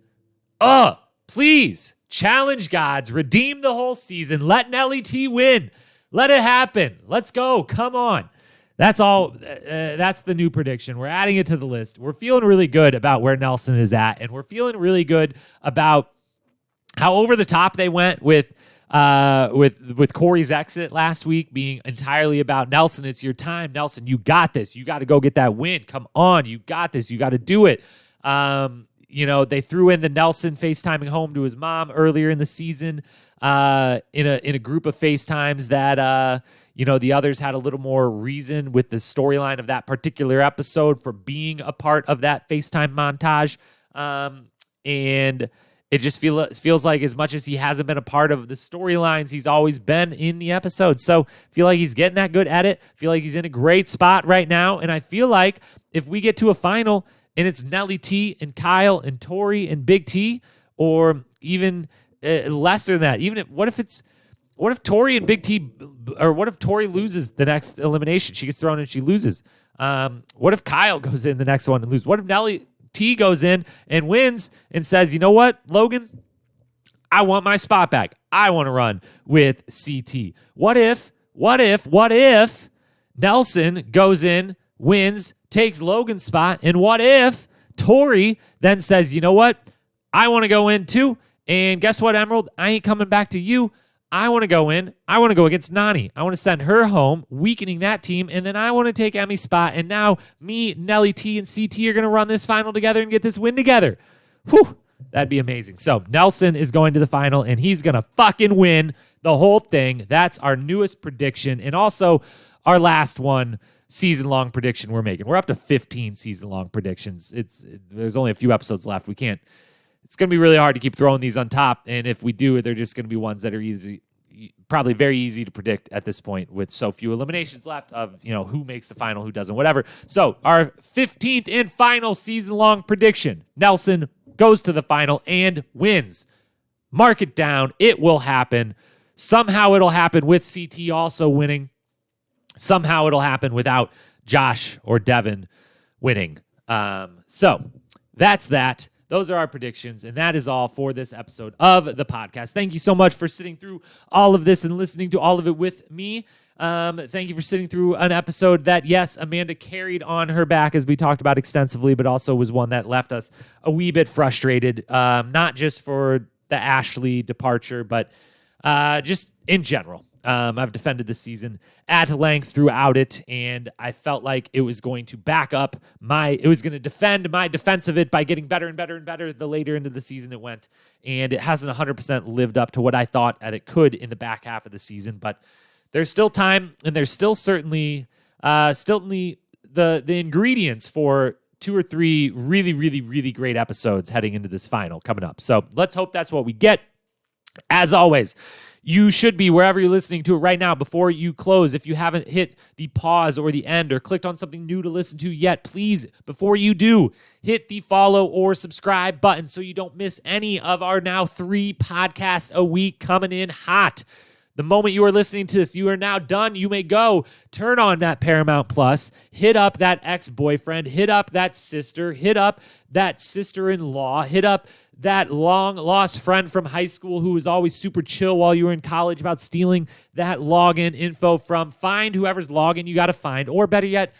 Please, challenge gods, redeem the whole season. Let Nelly T win. Let it happen. Let's go. Come on. That's all. That's the new prediction. We're adding it to the list. We're feeling really good about where Nelson is at, and we're feeling really good about how over the top they went with Corey's exit last week being entirely about Nelson. It's your time, Nelson. You got this. You got to go get that win. Come on, you got this. You got to do it. They threw in the Nelson FaceTiming home to his mom earlier in the season in a group of FaceTimes that the others had a little more reason with the storyline of that particular episode for being a part of that FaceTime montage, and it just feels like as much as he hasn't been a part of the storylines, he's always been in the episode. So I feel like he's getting that good edit. I feel like he's in a great spot right now. And I feel like if we get to a final and it's Nelly T and Kyle and Tori and Big T, or even lesser than that, what if Tori and Big T, or what if Tori loses the next elimination? She gets thrown and she loses. What if Kyle goes in the next one and loses? What if Nelly T goes in and wins and says, you know what, Logan, I want my spot back. I want to run with CT. What if Nelson goes in, wins, takes Logan's spot, and what if Tori then says, you know what, I want to go in too, and guess what, Emerald, I ain't coming back to you. I want to go in. I want to go against Nany. I want to send her home, weakening that team, and then I want to take Emmy's spot. And now me, Nelly T, and CT are going to run this final together and get this win together. Whew, that'd be amazing. So Nelson is going to the final, and he's going to fucking win the whole thing. That's our newest prediction, and also our last one, season-long prediction we're making. We're up to 15 season-long predictions. There's only a few episodes left. We can't. It's going to be really hard to keep throwing these on top, and if we do, they're just going to be ones that are probably very easy to predict at this point with so few eliminations left of, who makes the final, who doesn't, whatever. So our 15th and final season-long prediction, Nelson goes to the final and wins. Mark it down. It will happen. Somehow it'll happen with CT also winning. Somehow it'll happen without Josh or Devin winning. So that's that. Those are our predictions, and that is all for this episode of the podcast. Thank you so much for sitting through all of this and listening to all of it with me. Thank you for sitting through an episode that, yes, Amanda carried on her back, as we talked about extensively, but also was one that left us a wee bit frustrated, not just for the Ashley departure, but just in general. I've defended this season at length throughout it, and I felt like it was going to it was going to defend my defense of it by getting better and better and better the later into the season it went, and it hasn't 100% lived up to what I thought that it could in the back half of the season, but there's still time, and there's still certainly the ingredients for 2 or 3 really, really, really great episodes heading into this final coming up. So let's hope that's what we get. As always, you should be wherever you're listening to it right now. Before you close, if you haven't hit the pause or the end or clicked on something new to listen to yet, please, before you do, hit the follow or subscribe button so you don't miss any of our now 3 podcasts a week coming in hot. The moment you are listening to this, you are now done. You may go turn on that Paramount Plus, hit up that ex-boyfriend, hit up that sister, hit up that sister-in-law, hit up that long-lost friend from high school who was always super chill while you were in college about stealing that login info from. Find whoever's login you got to find, or better yet,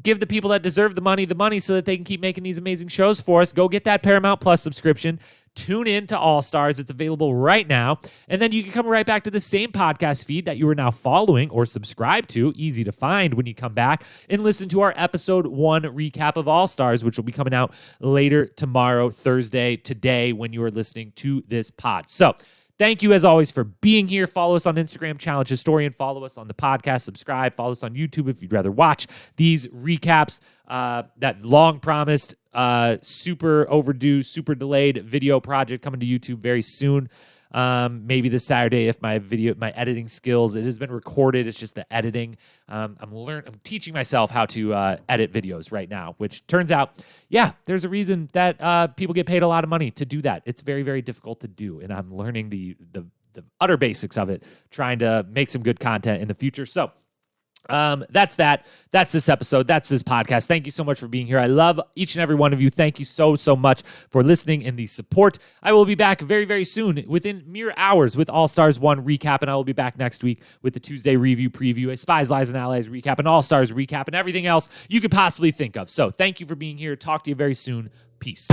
give the people that deserve the money so that they can keep making these amazing shows for us. Go get that Paramount Plus subscription. Tune in to All Stars. It's available right now. And then you can come right back to the same podcast feed that you are now following or subscribed to. Easy to find when you come back, and listen to our episode 1 recap of All Stars, which will be coming out later tomorrow, Thursday, today, when you are listening to this pod. So thank you, as always, for being here. Follow us on Instagram, Challenge Historian. Follow us on the podcast. Subscribe. Follow us on YouTube if you'd rather watch these recaps. That long-promised, super overdue, super delayed video project coming to YouTube very soon. Maybe this Saturday if my editing skills, it has been recorded. It's just the editing. I'm teaching myself how to edit videos right now, which turns out, there's a reason that people get paid a lot of money to do that. It's very, very difficult to do, and I'm learning the utter basics of it, trying to make some good content in the future. So that's that. That's this episode. That's this podcast. Thank you so much for being here. I love each and every one of you. Thank you so, so much for listening and the support. I will be back very, very soon, within mere hours, with All Stars 1 recap, and I will be back next week with the Tuesday review preview, a Spies, Lies, and Allies recap, an All Stars recap, and everything else you could possibly think of. So thank you for being here. Talk to you very soon. Peace.